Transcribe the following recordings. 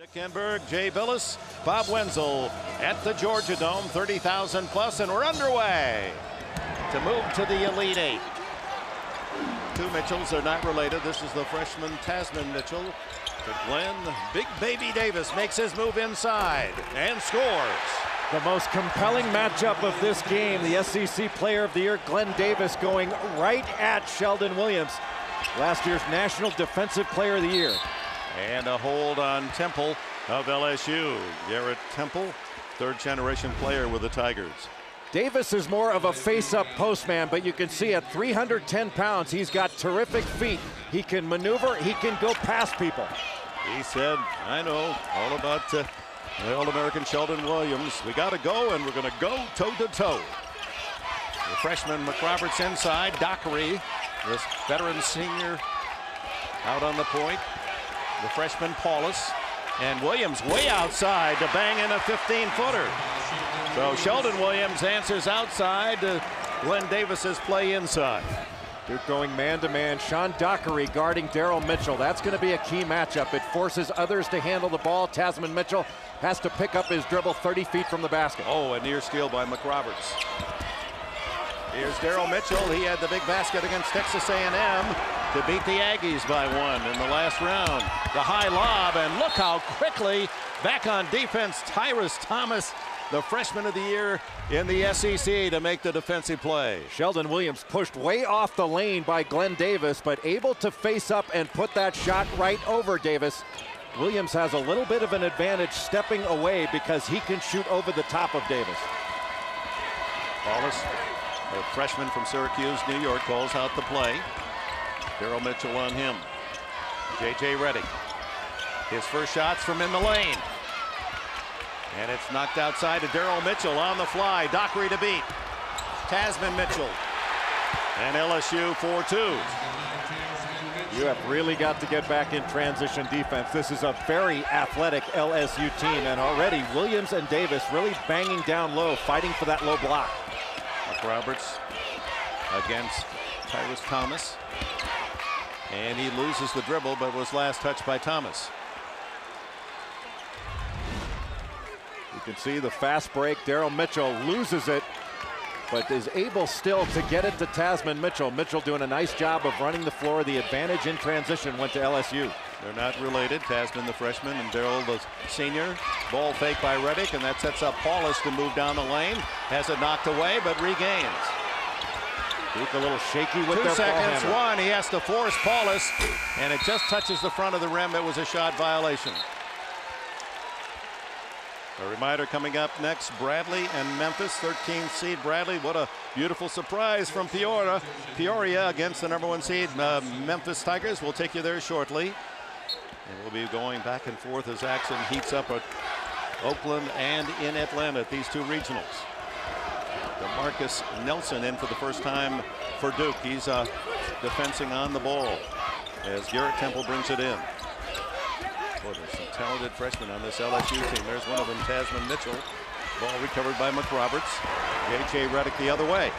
Dickenberg, Jay Billis, Bob Wenzel at the Georgia Dome, 30,000 plus, and we're underway to move to the Elite Eight. Two Mitchells are not related. This is the freshman Tasman Mitchell to Glenn. Big Baby Davis makes his move inside and scores. The most compelling matchup of this game, the SEC Player of the Year, Glenn Davis, going right at Sheldon Williams, last year's National Defensive Player of the Year. And a hold on Temple of LSU. Garrett Temple, third-generation player with the Tigers. Davis is more of a face-up postman, but you can see at 310 pounds, he's got terrific feet. He can maneuver, he can go past people. He said, I know all about the All-American Sheldon Williams. We got to go, and we're going to go toe-to-toe. The freshman McRoberts inside. Dockery, this veteran senior, out on the point. The freshman Paulus, and Williams way outside to bang in a 15-footer. So Sheldon Williams answers outside to Glenn Davis's play inside. Duke going man-to-man. Sean Dockery guarding Daryl Mitchell. That's going to be a key matchup. It forces others to handle the ball. Tasman Mitchell has to pick up his dribble 30 feet from the basket. Oh, a near steal by McRoberts. Here's Daryl Mitchell. He had the big basket against Texas A&M to beat the Aggies by one in the last round. The high lob, and look how quickly back on defense Tyrus Thomas, the freshman of the year in the SEC, to make the defensive play. Sheldon Williams pushed way off the lane by Glenn Davis, but able to face up and put that shot right over Davis. Williams has a little bit of an advantage stepping away because he can shoot over the top of Davis. Paulus, a freshman from Syracuse, New York, calls out the play. Daryl Mitchell on him. J.J. Redick. His first shot's from in the lane. And it's knocked outside to Daryl Mitchell on the fly. Dockery to beat. Tasman Mitchell. And LSU 4-2. You have really got to get back in transition defense. This is a very athletic LSU team, and already Williams and Davis really banging down low, fighting for that low block. McRoberts against Tyrus Thomas. And he loses the dribble, but was last touched by Thomas. You can see the fast break. Daryl Mitchell loses it, but is able still to get it to Tasman Mitchell. Mitchell doing a nice job of running the floor. The advantage in transition went to LSU. They're not related. Tasman the freshman and Daryl the senior. Ball fake by Redick, and that sets up Paulus to move down the lane. Has it knocked away, but regains. Duke a little shaky with 2 their seconds, ball one. He has to force Paulus, and it just touches the front of the rim. It was a shot violation. A reminder coming up next, Bradley and Memphis, 13th seed Bradley. What a beautiful surprise from Peoria against the #1 seed Memphis Tigers. We'll take you there shortly. And we'll be going back and forth as action heats up at Oakland and in Atlanta at these two regionals. DeMarcus Nelson in for the first time for Duke. He's defensing on the ball as Garrett Temple brings it in. Boy, there's some talented freshmen on this LSU team. There's one of them, Tasman Mitchell. Ball recovered by McRoberts. J.J. Redick the other way.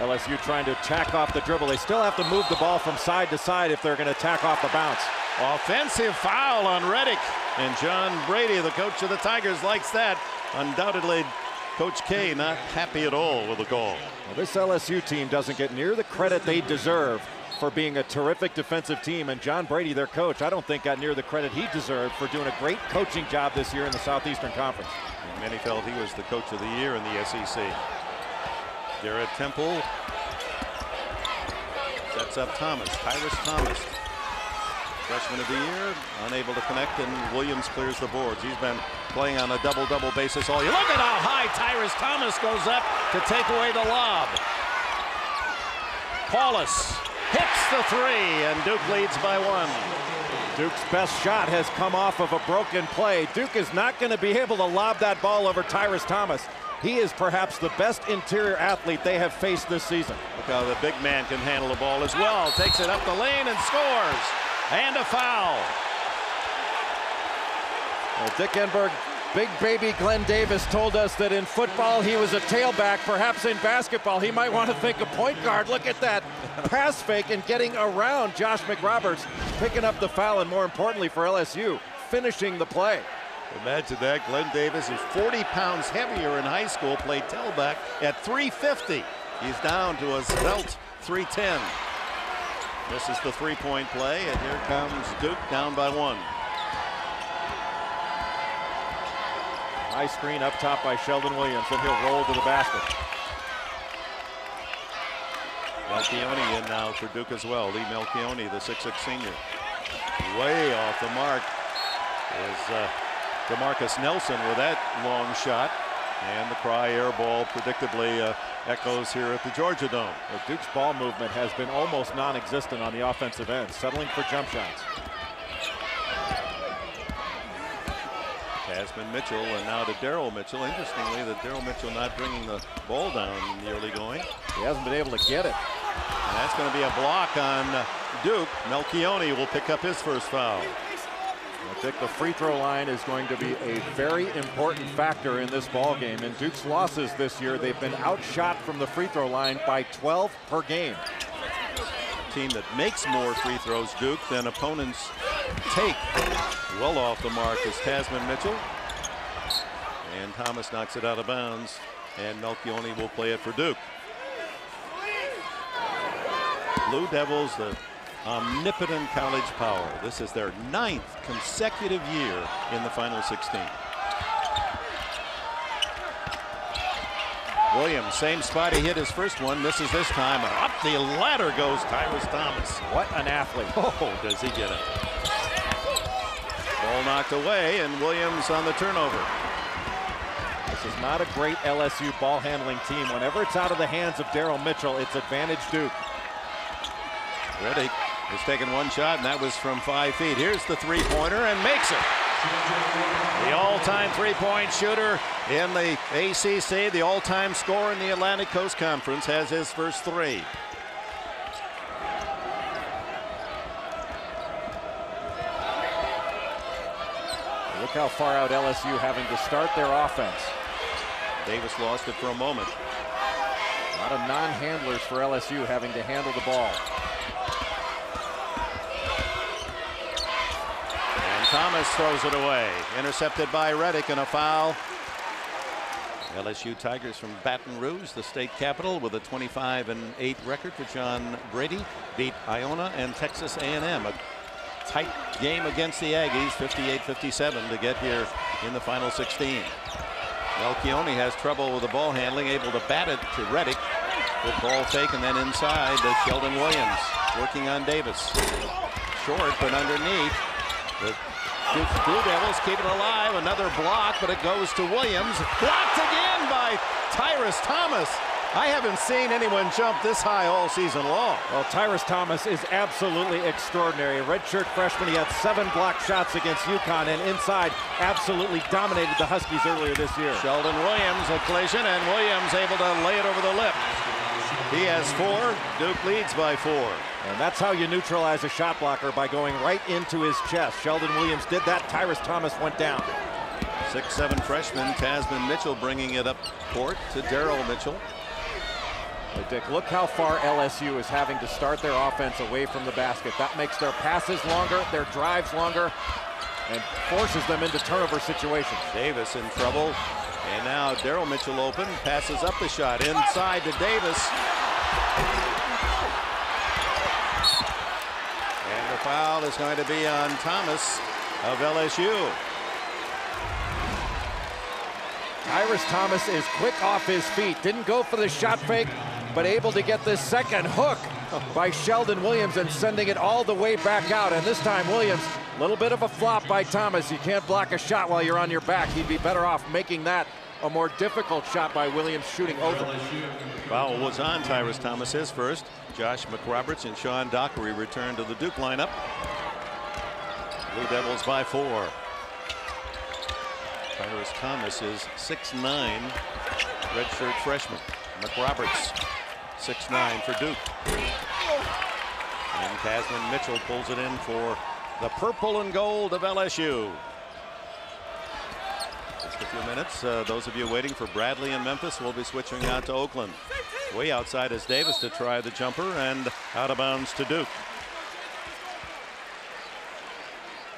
LSU trying to attack off the dribble. They still have to move the ball from side to side if they're going to attack off the bounce. Offensive foul on Redick. And John Brady, the coach of the Tigers, likes that. Undoubtedly, Coach K not happy at all with the call. Well, this LSU team doesn't get near the credit they deserve for being a terrific defensive team, and John Brady, their coach, I don't think got near the credit he deserved for doing a great coaching job this year in the Southeastern Conference. And many felt he was the coach of the year in the SEC. Garrett Temple sets up Thomas. Tyrus Thomas, freshman of the year, unable to connect, and Williams clears the boards. He's been playing on a double-double basis all year. Look at how high Tyrus Thomas goes up to take away the lob. Paulus hits the three, and Duke leads by one. Duke's best shot has come off of a broken play. Duke is not going to be able to lob that ball over Tyrus Thomas. He is perhaps the best interior athlete they have faced this season. Look how the big man can handle the ball as well. Takes it up the lane and scores. And a foul. Well, Dickenberg, Big Baby Glenn Davis told us that in football he was a tailback. Perhaps in basketball he might want to think a point guard. Look at that pass fake and getting around Josh McRoberts, picking up the foul, and more importantly for LSU, finishing the play. Imagine that. Glenn Davis is 40 pounds heavier in high school, played tailback at 350. He's down to a svelte 310. This is the three-point play, and here comes Duke down by 1. High screen up top by Sheldon Williams, and he'll roll to the basket. Melchione in now for Duke as well. Lee Melchione, the 6'6" senior. Way off the mark is DeMarcus Nelson with that long shot. And the cry air ball predictably echoes here at the Georgia Dome. Well, Duke's ball movement has been almost non-existent on the offensive end, settling for jump shots. Tasman Mitchell and now to Daryl Mitchell. Interestingly, that Daryl Mitchell not bringing the ball down in the early going. He hasn't been able to get it. And that's going to be a block on Duke. Melchione will pick up his first foul. I think the free throw line is going to be a very important factor in this ball game. In Duke's losses this year, they've been outshot from the free throw line by 12 per game. Team that makes more free throws, Duke, than opponents take. Well off the mark is Tasman Mitchell. And Thomas knocks it out of bounds. And Melchione will play it for Duke. Blue Devils, the omnipotent college power. This is their 9th consecutive year in the Final 16. Williams, same spot he hit his first one, misses this time. And up the ladder goes Tyrus Thomas. What an athlete. Oh, does he get it? Ball knocked away, and Williams on the turnover. This is not a great LSU ball handling team. Whenever it's out of the hands of Daryl Mitchell, it's advantage Duke. Reddick has taken one shot, and that was from 5 feet. Here's the three-pointer, and makes it. The all-time three-point shooter in the ACC, the all-time scorer in the Atlantic Coast Conference, has his first three. Look how far out LSU having to start their offense. Davis lost it for a moment. A lot of non-handlers for LSU having to handle the ball. Thomas throws it away. Intercepted by Reddick, and a foul. LSU Tigers from Baton Rouge, the state capital, with a 25-8 record for John Brady, beat Iona and Texas A&M. A tight game against the Aggies, 58-57 to get here in the Final 16. Melchione has trouble with the ball handling, able to bat it to Reddick. Good ball fake, and then inside to Sheldon Williams, working on Davis. Short, but underneath. The Blue Devils keep it alive. Another block, but it goes to Williams. Blocked again by Tyrus Thomas. I haven't seen anyone jump this high all season long. Well, Tyrus Thomas is absolutely extraordinary. A redshirt freshman, he had 7 block shots against UConn, and inside absolutely dominated the Huskies earlier this year. Sheldon Williams, a collision, and Williams able to lay it over the lip. He has 4. Duke leads by 4. And that's how you neutralize a shot blocker, by going right into his chest. Sheldon Williams did that. Tyrus Thomas went down. 6'7" freshman Tasman Mitchell bringing it up court to Daryl Mitchell. Hey, Dick, look how far LSU is having to start their offense away from the basket. That makes their passes longer, their drives longer, and forces them into turnover situations. Davis in trouble. And now Daryl Mitchell open, passes up the shot inside to Davis. And the foul is going to be on Thomas of LSU. Tyrus Thomas is quick off his feet. Didn't go for the shot fake, but able to get this second hook by Sheldon Williams and sending it all the way back out. And this time Williams, a little bit of a flop by Thomas. You can't block a shot while you're on your back. He'd be better off making that a more difficult shot by Williams, shooting over. Foul was on Tyrus Thomas, his first. Josh McRoberts and Sean Dockery return to the Duke lineup. Blue Devils by 4. Tyrus Thomas is 6'9", redshirt freshman. McRoberts, 6'9" for Duke. And Tasman Mitchell pulls it in for the purple and gold of LSU. Just a few minutes. Those of you waiting for Bradley and Memphis will be switching out to Oakland. Way outside is Davis to try the jumper, and out of bounds to Duke.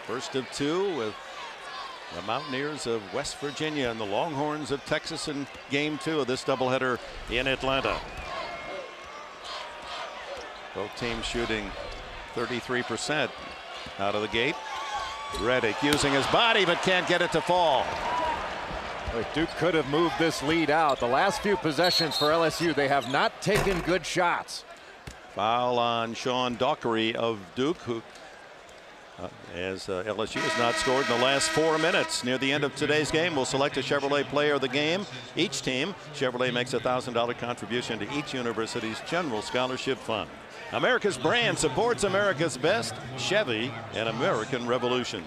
First of 2 with The Mountaineers of West Virginia and the Longhorns of Texas in game 2 of this doubleheader in Atlanta. Both teams shooting 33% out of the gate. Reddick using his body but can't get it to fall. Duke could have moved this lead out. The last few possessions for LSU, they have not taken good shots. Foul on Sean Dockery of Duke, who as LSU has not scored in the last 4 minutes. Near the end of today's game, we'll select a Chevrolet player of the game. Each team, Chevrolet makes a $1,000 contribution to each university's general scholarship fund. America's brand supports America's best. Chevy, an American revolution.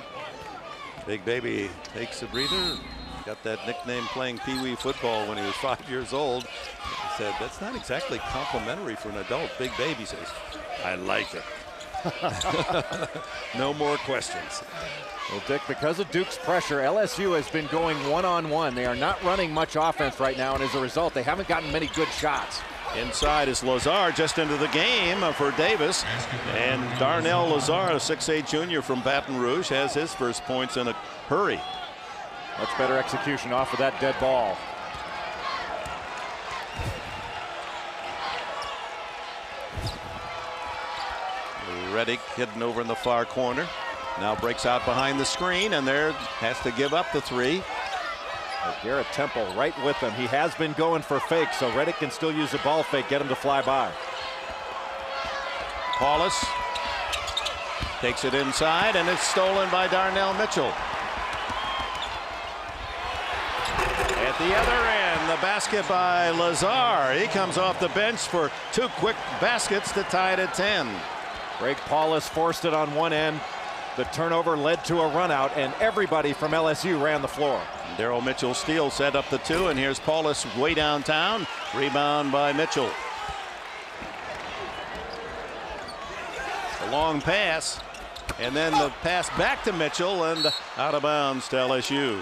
Big Baby takes a breather. Got that nickname playing Pee-wee football when he was 5 years old. He said, that's not exactly complimentary for an adult. Big Baby says, I like it. No more questions. Well, Dick, because of Duke's pressure, LSU has been going one-on-one. They are not running much offense right now, and as a result, they haven't gotten many good shots. Inside is Lazar, just into the game for Davis. And Darnell Lazar, a 6'8" junior from Baton Rouge, has his first points in a hurry. Much better execution off of that dead ball. Reddick hidden over in the far corner. Now breaks out behind the screen, and there has to give up the 3. Garrett Temple right with him. He has been going for fakes, so Reddick can still use a ball fake, get him to fly by. Paulus takes it inside, and it's stolen by Darnell Mitchell. At the other end, the basket by Lazar. He comes off the bench for 2 quick baskets to tie it at 10. Greg Paulus forced it on one end. The turnover led to a run out, and everybody from LSU ran the floor. Daryl Mitchell steal set up the 2, and here's Paulus way downtown. Rebound by Mitchell. A long pass, and then the pass back to Mitchell, and out of bounds to LSU.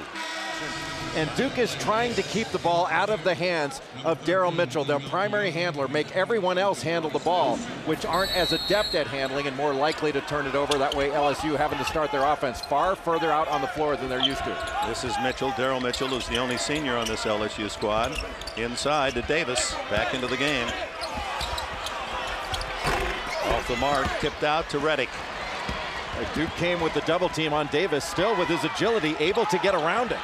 And Duke is trying to keep the ball out of the hands of Daryl Mitchell, their primary handler, make everyone else handle the ball, which aren't as adept at handling and more likely to turn it over. That way LSU having to start their offense far further out on the floor than they're used to. This is Mitchell. Daryl Mitchell is the only senior on this LSU squad. Inside to Davis, back into the game. Off the mark, tipped out to Reddick. Duke came with the double team on Davis, still with his agility, able to get around it.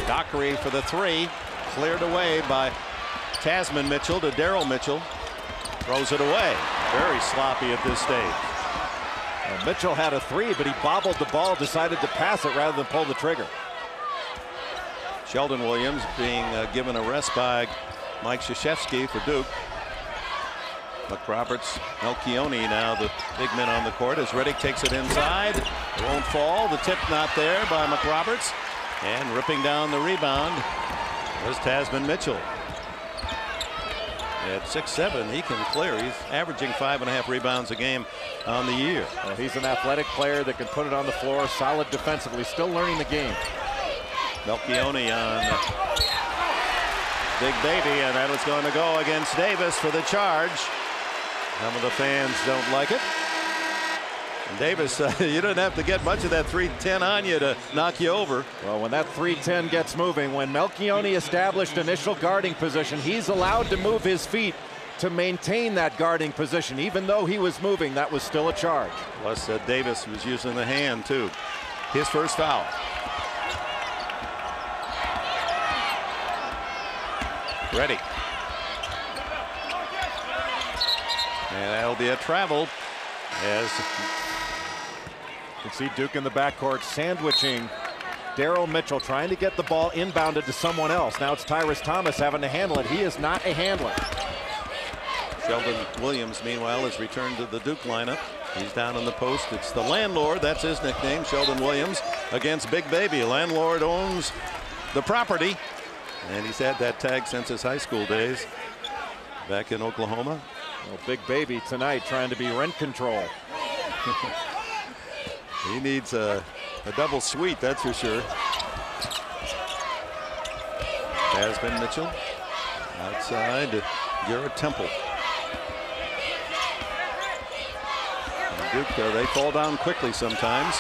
Dockery for the 3, cleared away by Tasman Mitchell to Daryl Mitchell. Throws it away. Very sloppy at this stage. Mitchell had a 3, but he bobbled the ball, decided to pass it rather than pull the trigger. Sheldon Williams being given a rest by Mike Krzyzewski for Duke. McRoberts, Melchione now the big men on the court as Reddick takes it inside. It won't fall. The tip not there by McRoberts. And ripping down the rebound was Tasman Mitchell. At 6'7", he can clear. He's averaging 5.5 rebounds a game on the year. Well, he's an athletic player that can put it on the floor, solid defensively, still learning the game. Melchione on Big Baby, and that was going to go against Davis for the charge. Some of the fans don't like it. And Davis, you don't have to get much of that 310 on you to knock you over. Well, when that 310 gets moving, when Melchione established initial guarding position, he's allowed to move his feet to maintain that guarding position. Even though he was moving, that was still a charge. Plus, Davis was using the hand, too. His first foul. Ready. And that'll be a travel as you can see Duke in the backcourt sandwiching Daryl Mitchell, trying to get the ball inbounded to someone else. Now it's Tyrus Thomas having to handle it. He is not a handler. Sheldon Williams, meanwhile, has returned to the Duke lineup. He's down in the post. It's the landlord. That's his nickname, Sheldon Williams, against Big Baby. Landlord owns the property, and he's had that tag since his high school days back in Oklahoma. Well, Big Baby tonight trying to be rent control. He needs a double suite, that's for sure. Tasman Mitchell outside to Garrett Temple. And Duke, they fall down quickly sometimes.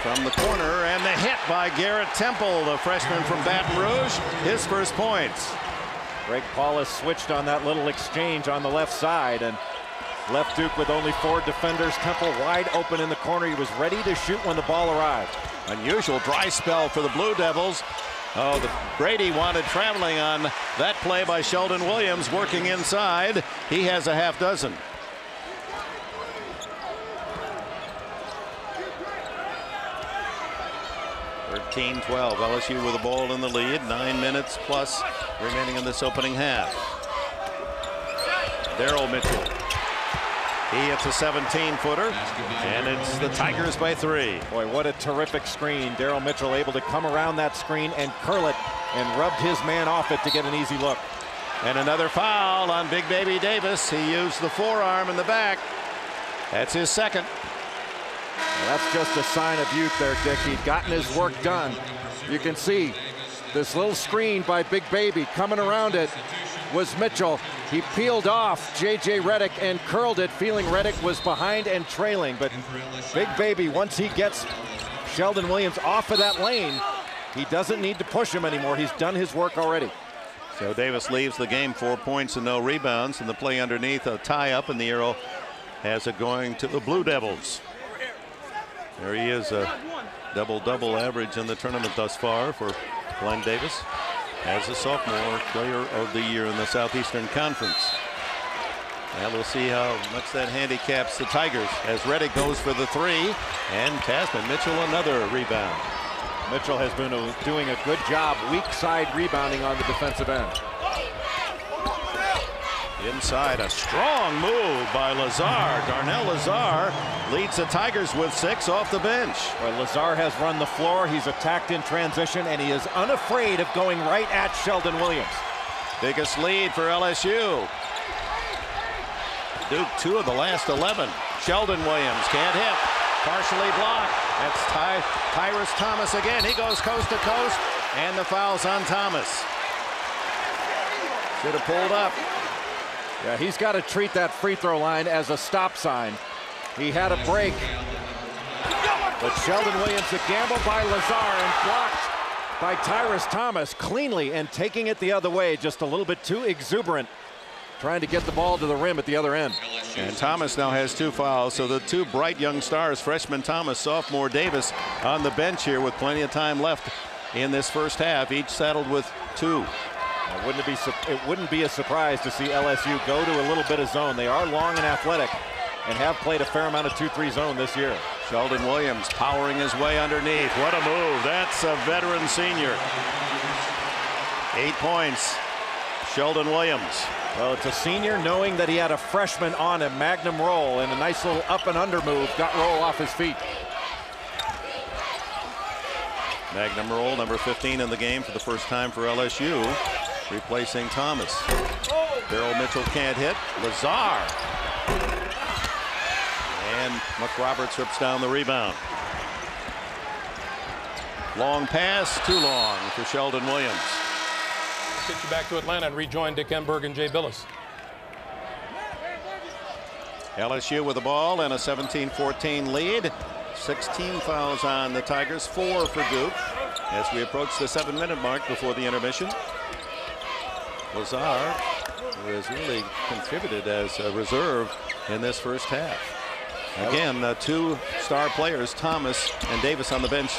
from the corner, and the hit by Garrett Temple, the freshman from Baton Rouge, his first points. Greg Paulus switched on that little exchange on the left side and left Duke with only 4 defenders. Temple wide open in the corner. He was ready to shoot when the ball arrived. Unusual dry spell for the Blue Devils. Oh, Brady wanted traveling on that play by Sheldon Williams, working inside. He has a half dozen. (13-12). LSU with the ball in the lead. 9 minutes plus remaining in this opening half. Daryl Mitchell. He hits a 17-footer, and it's the Tigers by 3. Boy, what a terrific screen. Daryl Mitchell able to come around that screen and curl it and rubbed his man off it to get an easy look. And another foul on Big Baby Davis. He used the forearm in the back. That's his second. Well, that's just a sign of youth there, Dick. He'd gotten his work done. You can see this little screen by Big Baby. Coming around it was Mitchell. He peeled off J.J. Redick and curled it, feeling Redick was behind and trailing. But Big Baby, once he gets Sheldon Williams off of that lane, he doesn't need to push him anymore. He's done his work already. So Davis leaves the game, 4 points and no rebounds. And the play underneath, a tie up, and the arrow has it going to the Blue Devils. There he is, a double-double average in the tournament thus far for Glenn Davis as a sophomore player of the year in the Southeastern Conference. And we'll see how much that handicaps the Tigers as Redick goes for the 3, and Tasman Mitchell another rebound. Mitchell has been doing a good job weak side rebounding on the defensive end. Inside, a strong move by Lazar. Darnell Lazar leads the Tigers with 6 off the bench. Well, Lazar has run the floor. He's attacked in transition, and he is unafraid of going right at Sheldon Williams. Biggest lead for LSU. Duke 2 of the last 11. Sheldon Williams can't hit. Partially blocked. That's Tyrus Thomas again. He goes coast to coast, and the foul's on Thomas. Should have pulled up. Yeah, he's got to treat that free throw line as a stop sign. He had a break. But Sheldon Williams, a gamble by Lazar and blocked by Tyrus Thomas cleanly and taking it the other way, just a little bit too exuberant, trying to get the ball to the rim at the other end. And Thomas now has 2 fouls, so the 2 bright young stars, freshman Thomas, sophomore Davis, on the bench here with plenty of time left in this first half, each saddled with 2. It wouldn't be a surprise to see LSU go to a little bit of zone. They are long and athletic and have played a fair amount of 2-3 zone this year. Sheldon Williams powering his way underneath. What a move. That's a veteran senior. 8 points. Sheldon Williams. Well, it's a senior knowing that he had a freshman on a magnum roll and a nice little up and under move. Got roll off his feet. Magnum roll, number 15 in the game for the first time for LSU, replacing Thomas. Daryl Mitchell can't hit. Lazar. And McRoberts rips down the rebound. Long pass, too long for Sheldon Williams. Get you back to Atlanta and rejoin Dick Enberg and Jay Billis. LSU with the ball and a 17-14 lead. 16 fouls on the Tigers, 4 for Duke as we approach the 7-minute mark before the intermission. Lazar, who has really contributed as a reserve in this first half. Again, 2 star players, Thomas and Davis, on the bench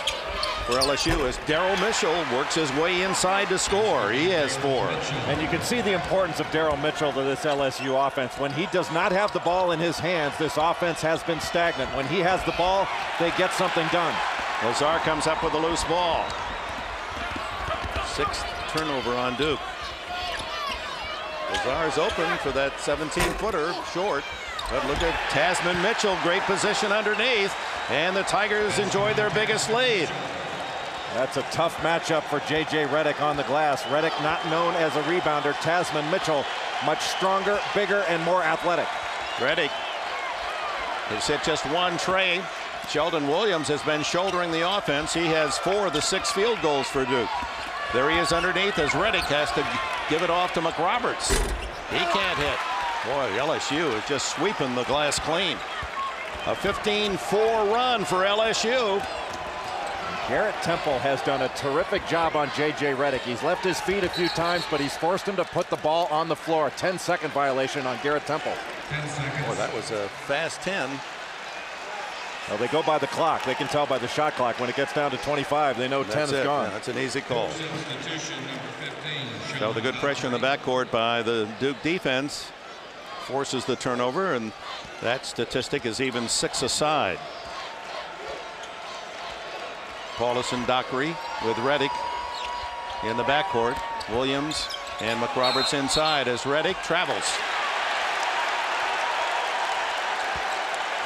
for LSU as Daryl Mitchell works his way inside to score. He has 4. And you can see the importance of Daryl Mitchell to this LSU offense. When he does not have the ball in his hands, this offense has been stagnant. When he has the ball, they get something done. Lazar comes up with a loose ball. 6th turnover on Duke. Lazar's open for that 17-footer, short. But look at Tasman Mitchell, great position underneath, and the Tigers enjoy their biggest lead. That's a tough matchup for J.J. Redick on the glass. Redick not known as a rebounder. Tasman Mitchell much stronger, bigger, and more athletic. Redick has hit just 1 tray. Sheldon Williams has been shouldering the offense. He has 4 of the 6 field goals for Duke. There he is underneath as Redick has to give it off to McRoberts. He can't hit. Boy, LSU is just sweeping the glass clean. A 15-4 run for LSU. Garrett Temple has done a terrific job on J.J. Redick. He's left his feet a few times, but he's forced him to put the ball on the floor. 10-second violation on Garrett Temple. 10 seconds. Boy, that was a fast 10. Well, they go by the clock. They can tell by the shot clock. When it gets down to 25, they know 10 is gone. Yeah, that's an easy call. Substitution number 15. So the good pressure in the backcourt by the Duke defense forces the turnover, and that statistic is even 6 aside. Paulus and Dockery with Redick in the backcourt. Williams and McRoberts inside as Redick travels.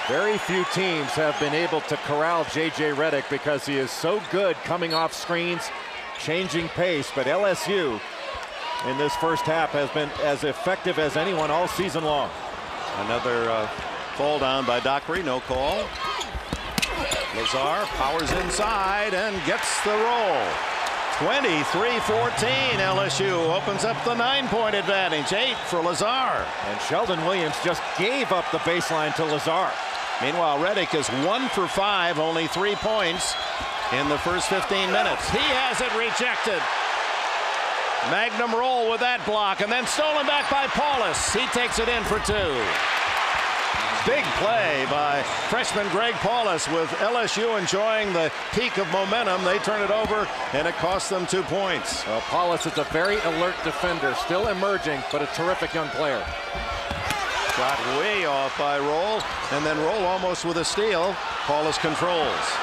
Very few teams have been able to corral J.J. Redick because he is so good coming off screens, changing pace. But LSU in this first half has been as effective as anyone all season long. Another Fall down by Dockery, no call. Lazar powers inside and gets the roll. 23-14. LSU opens up the 9-point advantage. 8 for Lazar. And Sheldon Williams just gave up the baseline to Lazar. Meanwhile, Redick is 1 for 5, only 3 points in the first 15 minutes. He has it rejected. Magnum roll with that block, and then stolen back by Paulus. He takes it in for 2. Big play by freshman Greg Paulus. With LSU enjoying the peak of momentum, they turn it over, and it costs them 2 points. Well, Paulus is a very alert defender, still emerging, but a terrific young player. Shot way off by Roll, and then Roll almost with a steal. Paulus controls.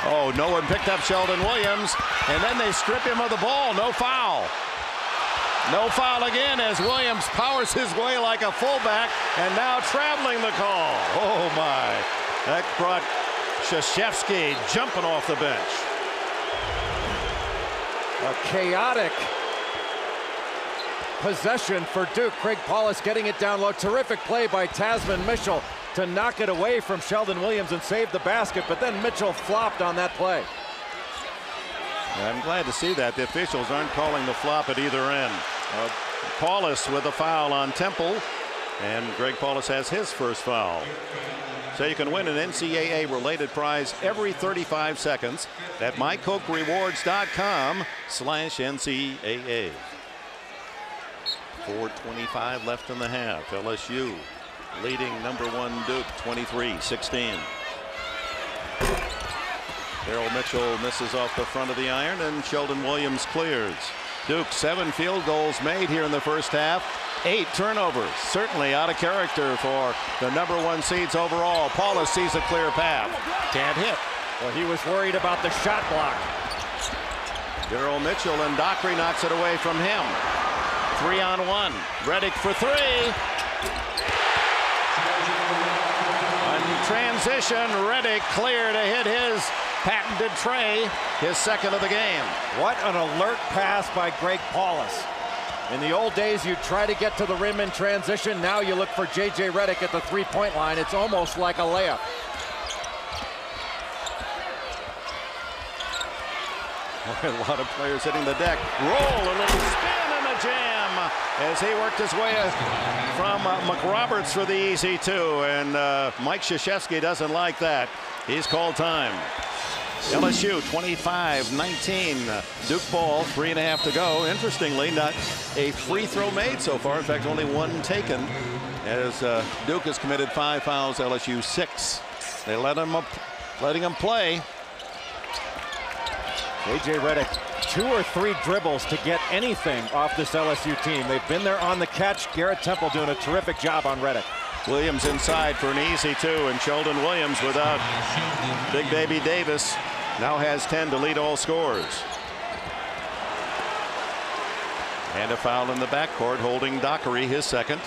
Oh, no one picked up Sheldon Williams, and then they strip him of the ball. No foul. No foul again as Williams powers his way like a fullback, and now traveling the call. Oh my. That brought Krzyzewski jumping off the bench. A chaotic possession for Duke. Craig Paulus getting it down low. Terrific play by Tasman Mitchell to knock it away from Sheldon Williams and save the basket, but then Mitchell flopped on that play. I'm glad to see that. The officials aren't calling the flop at either end. Paulus with a foul on Temple, and Greg Paulus has his first foul. So you can win an NCAA related prize every 35 seconds at mycokerewards.com/NCAA. 4:25 left in the half. LSU leading #1 Duke 23-16. Daryl Mitchell misses off the front of the iron, and Sheldon Williams clears. Duke 7 field goals made here in the first half. 8 turnovers. Certainly out of character for the #1 seeds overall. Paulus sees a clear path. Can't hit. Well, he was worried about the shot block. Daryl Mitchell, and Dockery knocks it away from him. 3-on-1. Redick for 3. On transition, Redick clear to hit his patented tray, his second of the game. What an alert pass by Greg Paulus. In the old days, you'd try to get to the rim in transition. Now you look for J.J. Redick at the three-point line. It's almost like a layup. A lot of players hitting the deck. Roll, a little spin and a jam as he worked his way from McRoberts for the easy 2. And Mike Krzyzewski doesn't like that. He's called time. LSU 25-19. Duke ball, 3.5 to go. Interestingly, not a free throw made so far. In fact, only 1 taken, as Duke has committed 5 fouls, LSU 6. They letting him play. J.J. Redick, 2 or 3 dribbles to get anything off this LSU team. They've been there on the catch. Garrett Temple doing a terrific job on Redick. Williams inside for an easy 2, and Sheldon Williams without Big Baby Davis now has 10 to lead all scorers. And a foul in the backcourt holding Dockery, his second.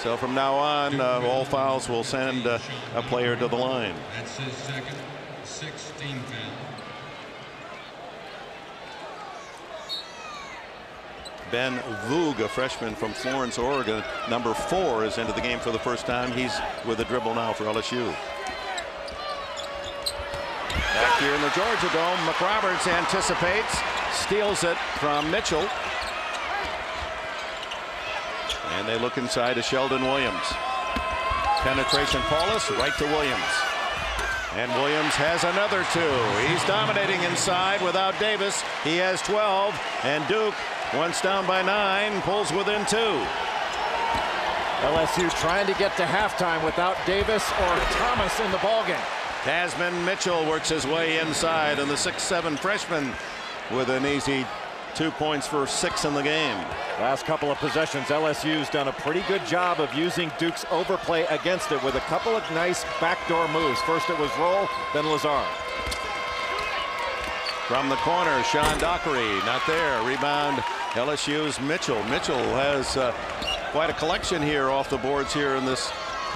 So from now on, all fouls will send a player to the line. That's his second, 16 foul. Ben Voog, a freshman from Florence, Oregon, #4, is into the game for the first time. He's with a dribble now for LSU. Back here in the Georgia Dome, McRoberts anticipates, steals it from Mitchell. And they look inside to Sheldon Williams. Penetration, Paulus, right to Williams. And Williams has another 2. He's dominating inside without Davis. He has 12. And Duke, once down by 9, pulls within 2. LSU trying to get to halftime without Davis or Thomas in the ballgame. Tasman Mitchell works his way inside, and the 6'7" freshman with an easy 2 points for 6 in the game. Last couple of possessions, LSU's done a pretty good job of using Duke's overplay against it with a couple of nice backdoor moves. First it was Roll, then Lazar. From the corner, Sean Dockery, not there. Rebound, LSU's Mitchell. Mitchell has quite a collection here off the boards here in this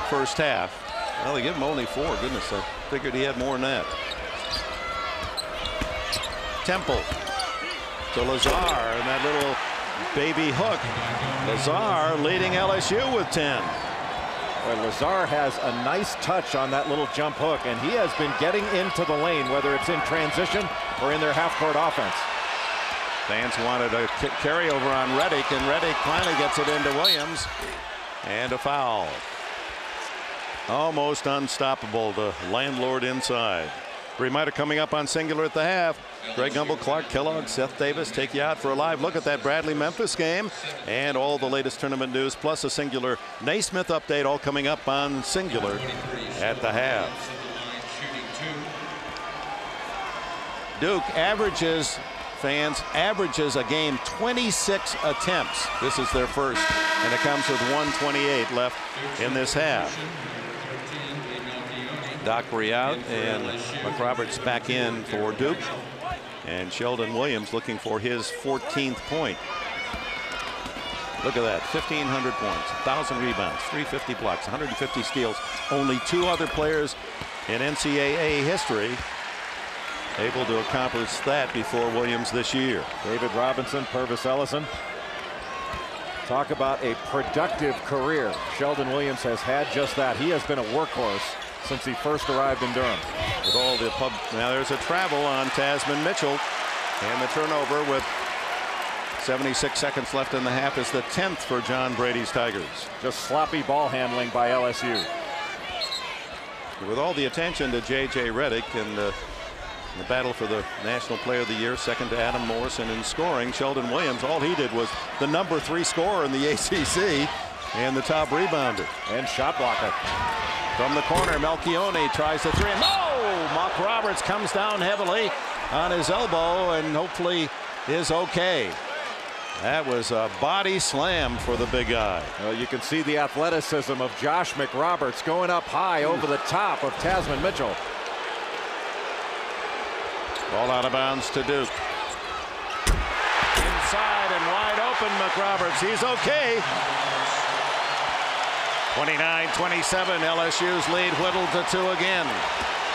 first half. Well, they give him only 4. Goodness, I figured he had more than that. Temple to Lazar, and that little baby hook. Lazar leading LSU with 10. Well, Lazar has a nice touch on that little jump hook, and he has been getting into the lane, whether it's in transition or in their half-court offense. Fans wanted a carryover on Reddick, and Reddick finally gets it into Williams, and a foul. Almost unstoppable, the landlord inside. Reminder coming up on Singular at the half. Greg Gumbel, Clark Kellogg, Seth Davis take you out for a live look at that Bradley-Memphis game and all the latest tournament news, plus a Singular Naismith update, all coming up on Singular at the half. Duke averages a game 26 attempts. This is their first, and it comes with 1:28 left in this half. Dockery out, and McRoberts back in for Duke. And Sheldon Williams looking for his 14th point. Look at that, 1,500 points, 1,000 rebounds, 350 blocks, 150 steals. Only 2 other players in NCAA history able to accomplish that before Williams this year. David Robinson, Purvis Ellison. Talk about a productive career. Sheldon Williams has had just that. He has been a workhorse since he first arrived in Durham. With all the now there's a travel on Tasman Mitchell, and the turnover with 76 seconds left in the half is the 10th for John Brady's Tigers. Just sloppy ball handling by LSU. With all the attention to J.J. Reddick and the battle for the National Player of the Year, second to Adam Morrison in scoring, Sheldon Williams, all he did was the number 3 scorer in the ACC and the top rebounder. And shot blocker. From the corner, Melchione tries the 3. No! McRoberts comes down heavily on his elbow and hopefully is okay. That was a body slam for the big guy. Well, you can see the athleticism of Josh McRoberts going up high over the top of Tasman Mitchell. Ball out of bounds to Duke. Inside and wide open, McRoberts. He's okay. 29-27, LSU's lead whittled to 2 again.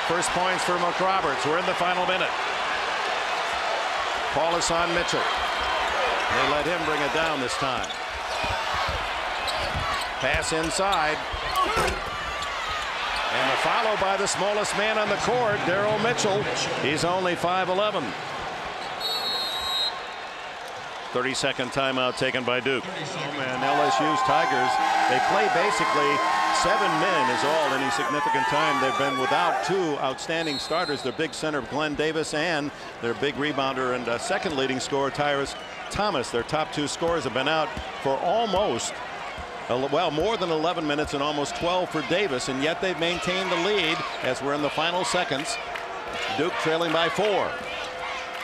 First points for McRoberts. We're in the final minute. Paulus on Mitchell. They let him bring it down this time. Pass inside. And a follow by the smallest man on the court, Daryl Mitchell. He's only 5'11". 30-second timeout taken by Duke. And LSU's Tigers, they play basically 7 men is all any significant time. They've been without 2 outstanding starters. Their big center, Glenn Davis, and their big rebounder and second leading scorer, Tyrus Thomas. Their top 2 scorers have been out for almost, well, more than 11 minutes and almost 12 for Davis, and yet they've maintained the lead as we're in the final seconds. Duke trailing by 4.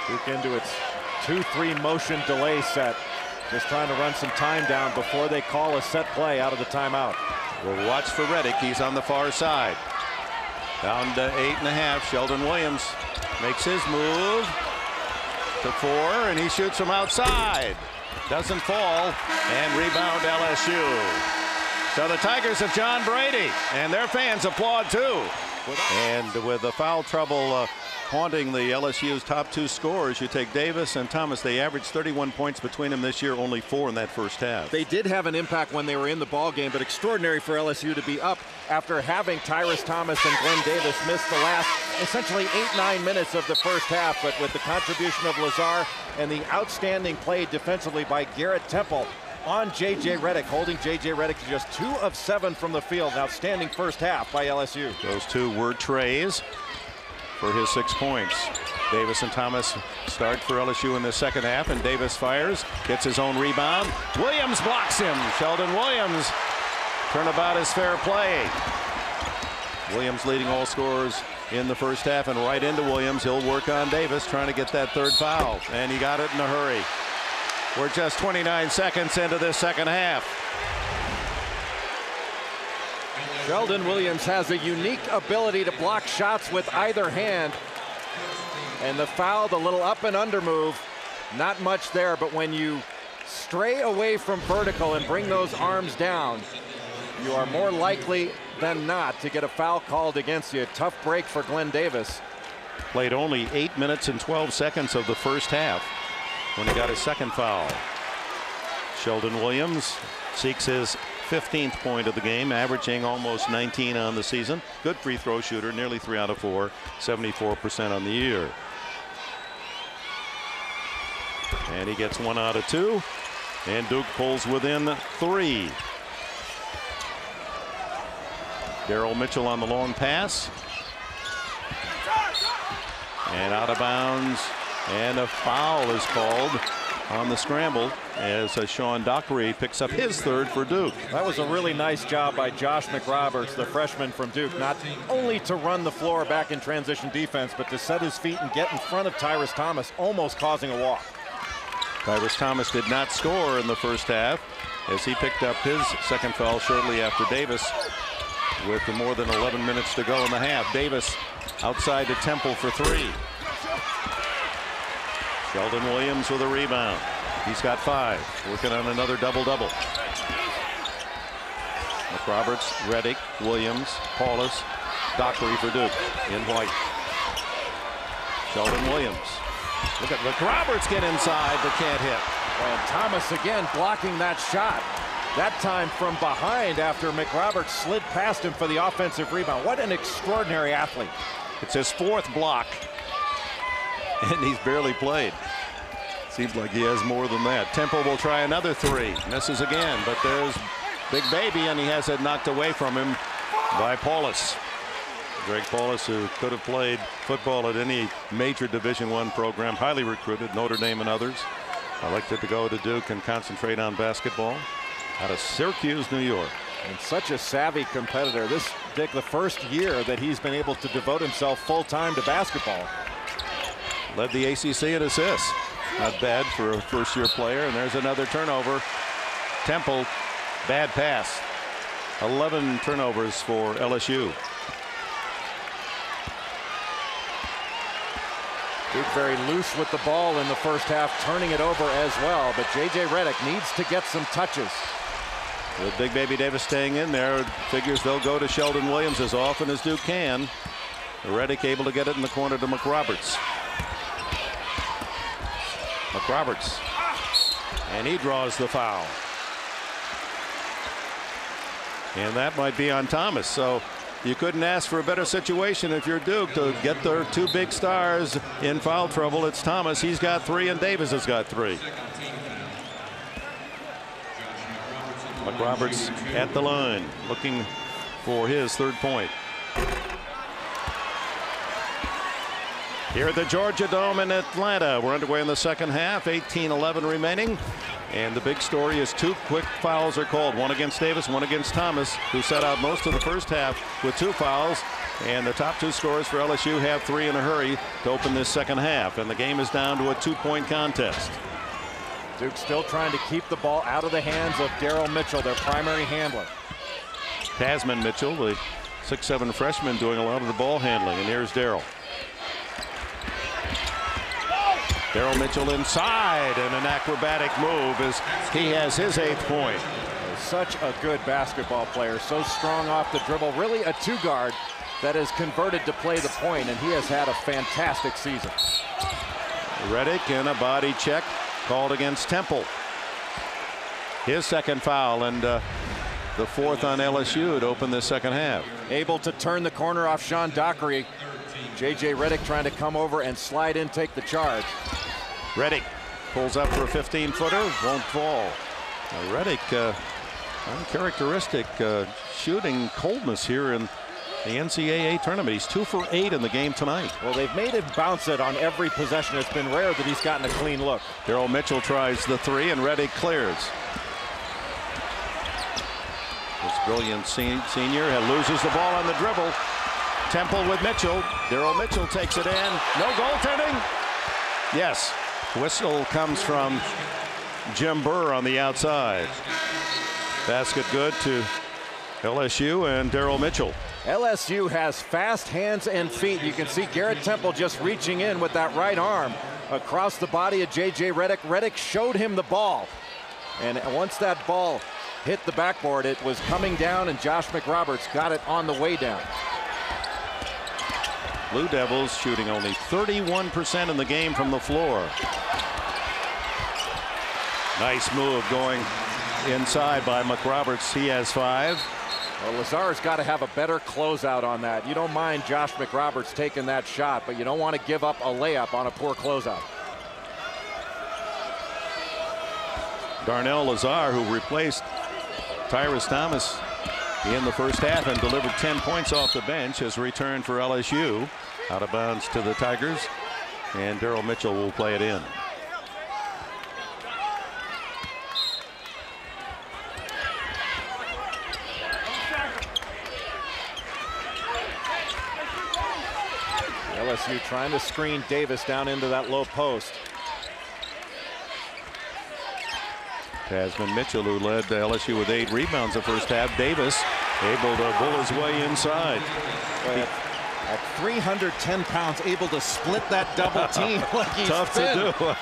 Duke into its 2-3 motion delay set. Just trying to run some time down before they call a set play out of the timeout. We'll watch for Reddick. He's on the far side. Down to 8.5. Sheldon Williams makes his move to 4, and he shoots from outside. Doesn't fall, and rebound LSU. So the Tigers of John Brady, and their fans applaud too. And with the foul trouble haunting the LSU's top 2 scorers, you take Davis and Thomas. They averaged 31 points between them this year, only 4 in that first half. They did have an impact when they were in the ball game, but extraordinary for LSU to be up after having Tyrus Thomas and Glenn Davis miss the last essentially 8-9 minutes of the first half. But with the contribution of Lazar and the outstanding play defensively by Garrett Temple on J.J. Reddick, holding J.J. Reddick to just 2 of 7 from the field. An outstanding first half by LSU. Those 2 were trays. for his 6 points. Davis and Thomas start for LSU in the second half, and Davis fires, gets his own rebound. Williams blocks him. Sheldon Williams. Turnabout is fair play. Williams leading all scorers in the first half, and right into Williams. He'll work on Davis, trying to get that third foul, and he got it in a hurry. We're just 29 seconds into this second half. Sheldon Williams has a unique ability to block shots with either hand. And the foul, the little up and under move, not much there, but when you stray away from vertical and bring those arms down, you are more likely than not to get a foul called against you. Tough break for Glenn Davis. Played only 8 minutes and 12 seconds of the first half when he got his second foul. Sheldon Williams seeks his 15th point of the game, averaging almost 19 on the season. Good free throw shooter, nearly 3 out of 4, 74% on the year. And he gets 1 out of 2, and Duke pulls within 3. Daryl Mitchell on the long pass, and out of bounds, and a foul is called on the scramble as Sean Dockery picks up his third for Duke. That was a really nice job by Josh McRoberts, the freshman from Duke, not only to run the floor back in transition defense, but to set his feet and get in front of Tyrus Thomas, almost causing a walk. Tyrus Thomas did not score in the first half as he picked up his second foul shortly after Davis with more than 11 minutes to go in the half. Davis outside to Temple for 3. Sheldon Williams with a rebound. He's got 5, working on another double-double. McRoberts, Reddick, Williams, Paulus, Dockery for Duke in white. Sheldon Williams. Look at McRoberts get inside but can't hit. And Thomas again blocking that shot. That time from behind after McRoberts slid past him for the offensive rebound. What an extraordinary athlete. It's his 4th block, and he's barely played. Seems like he has more than that. Temple will try another 3. Misses again, but there's Big Baby, and he has it knocked away from him by Paulus. Greg Paulus, who could have played football at any major Division I program, highly recruited, Notre Dame and others. Elected to go to Duke and concentrate on basketball out of Syracuse, New York. And such a savvy competitor. This, Dick, the first year that he's been able to devote himself full-time to basketball. Led the ACC in assists. Not bad for a first-year player. And there's another turnover. Temple, bad pass. 11 turnovers for LSU. Duke very loose with the ball in the first half, turning it over as well. But J.J. Redick needs to get some touches. With Big Baby Davis staying in there, figures they'll go to Sheldon Williams as often as Duke can. Redick able to get it in the corner to McRoberts. McRoberts. And he draws the foul. And that might be on Thomas. So you couldn't ask for a better situation if you're Duke to get their 2 big stars in foul trouble. It's Thomas. He's got 3, and Davis has got 3. McRoberts at the line, looking for his 3rd point. Here at the Georgia Dome in Atlanta, we're underway in the second half, 18-11 remaining. And the big story is 2 quick fouls are called, 1 against Davis, 1 against Thomas, who set out most of the first half with 2 fouls. And the top 2 scorers for LSU have 3 in a hurry to open this second half. And the game is down to a 2-point contest. Duke still trying to keep the ball out of the hands of Daryl Mitchell, their primary handler. Tasman Mitchell, the 6'7" freshman, doing a lot of the ball handling. And here's Daryl. Daryl Mitchell inside, and an acrobatic move as he has his 8th point. Such a good basketball player, so strong off the dribble, really a 2-guard that has converted to play the point, and he has had a fantastic season. Redick and a body check called against Temple. His 2nd foul, and the 4th on LSU to open this second half. Able to turn the corner off Sean Dockery. J.J. Redick trying to come over and slide in, take the charge. Redick pulls up for a 15-footer, won't fall. Redick, uncharacteristic shooting coldness here in the NCAA tournament. He's 2 for 8 in the game tonight. Well, they've made him bounce it on every possession. It's been rare that he's gotten a clean look. Daryl Mitchell tries the 3 and Reddick clears. This brilliant senior loses the ball on the dribble. Temple with Mitchell. Daryl Mitchell takes it in. No goaltending. Yes. Whistle comes from Jim Burr on the outside. Basket good to LSU and Daryl Mitchell. LSU has fast hands and feet. You can see Garrett Temple just reaching in with that right arm across the body of J.J. Reddick. Reddick showed him the ball. And once that ball hit the backboard, it was coming down, and Josh McRoberts got it on the way down. Blue Devils shooting only 31% in the game from the floor. Nice move going inside by McRoberts. He has 5. Well, Lazar's got to have a better closeout on that. You don't mind Josh McRoberts taking that shot, but you don't want to give up a layup on a poor closeout. Darnell Lazar, who replaced Tyrus Thomas in the first half and delivered 10 points off the bench, has returned for LSU. Out of bounds to the Tigers, and Daryl Mitchell will play it in. LSU trying to screen Davis down into that low post. Tasman Mitchell, who led LSU with 8 rebounds the first half. Davis able to bull his way inside. At 310 pounds, able to split that double team like he's tough been. to do. Well,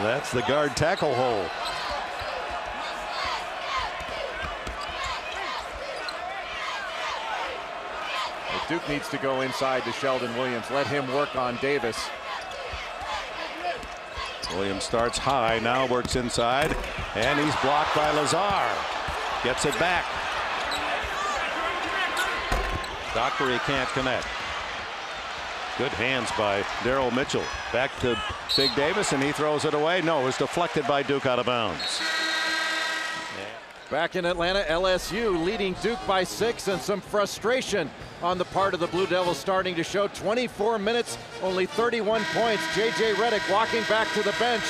that's the guard tackle hole. Well, Duke needs to go inside to Sheldon Williams. Let him work on Davis. Williams starts high, now works inside, and he's blocked by Lazar. Gets it back. Dockery can't connect. Good hands by Daryl Mitchell. Back to Big Davis, and he throws it away. No, it was deflected by Duke out of bounds. Back in Atlanta, LSU leading Duke by 6, and some frustration on the part of the Blue Devils starting to show. 24 minutes, only 31 points. J.J. Reddick walking back to the bench.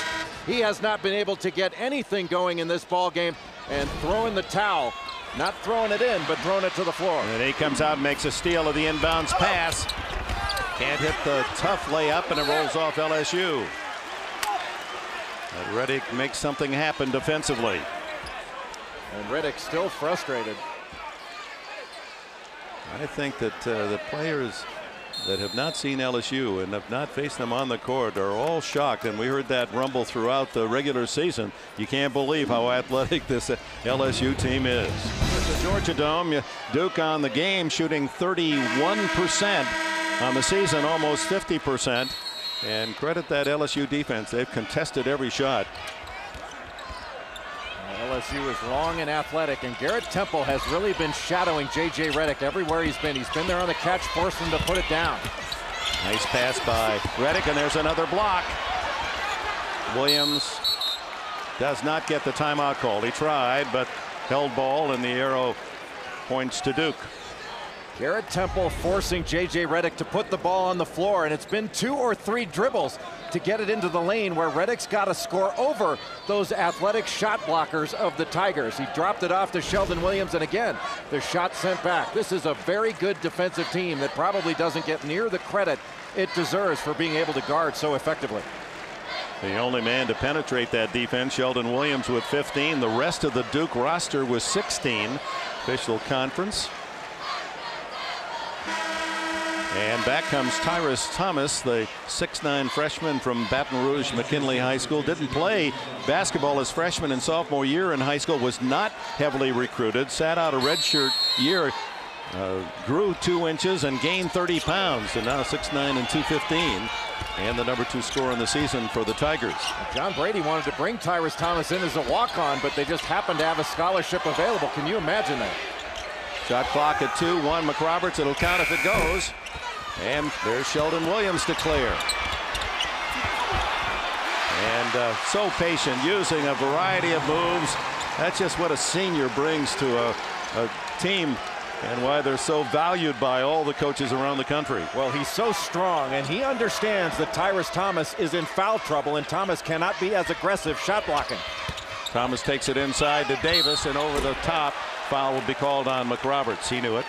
He has not been able to get anything going in this ball game, and throwing the towel. Not throwing it in, but throwing it to the floor. And he comes out and makes a steal of the inbounds pass. Can't hit the tough layup, and it rolls off LSU. And Reddick makes something happen defensively. And Reddick still frustrated. I think that the players that have not seen LSU and have not faced them on the court are all shocked, and we heard that rumble throughout the regular season. You can't believe how athletic this LSU team is. At the Georgia Dome, Duke on the game shooting 31% on the season, almost 50%, and credit that LSU defense. They've contested every shot. LSU is long and athletic, and Garrett Temple has really been shadowing J.J. Reddick everywhere he's been. He's been there on the catch, forced him to put it down. Nice pass by Reddick, and there's another block. Williams does not get the timeout called. He tried, but held ball, and the arrow points to Duke. Garrett Temple forcing J.J. Reddick to put the ball on the floor, and it's been 2 or 3 dribbles to get it into the lane where Reddick's got to score over those athletic shot blockers of the Tigers. He dropped it off to Sheldon Williams, and again, the shot sent back. This is a very good defensive team that probably doesn't get near the credit it deserves for being able to guard so effectively. The only man to penetrate that defense, Sheldon Williams with 15. The rest of the Duke roster was 16. Official conference. And back comes Tyrus Thomas, the 6'9" freshman from Baton Rouge McKinley High School. Didn't play basketball his freshman and sophomore year in high school. Was not heavily recruited. Sat out a redshirt year. Grew 2 inches and gained 30 pounds. And now 6'9" and 215. And the #2 scorer in the season for the Tigers. John Brady wanted to bring Tyrus Thomas in as a walk-on, but they just happened to have a scholarship available. Can you imagine that? Shot clock at 2-1. McRoberts. It'll count if it goes. And there's Sheldon Williams to clear. And so patient, using a variety of moves. That's just what a senior brings to a team and why they're so valued by all the coaches around the country. Well, he's so strong, and he understands that Tyrus Thomas is in foul trouble, and Thomas cannot be as aggressive shot blocking. Thomas takes it inside to Davis, and over the top. Foul will be called on McRoberts. He knew it.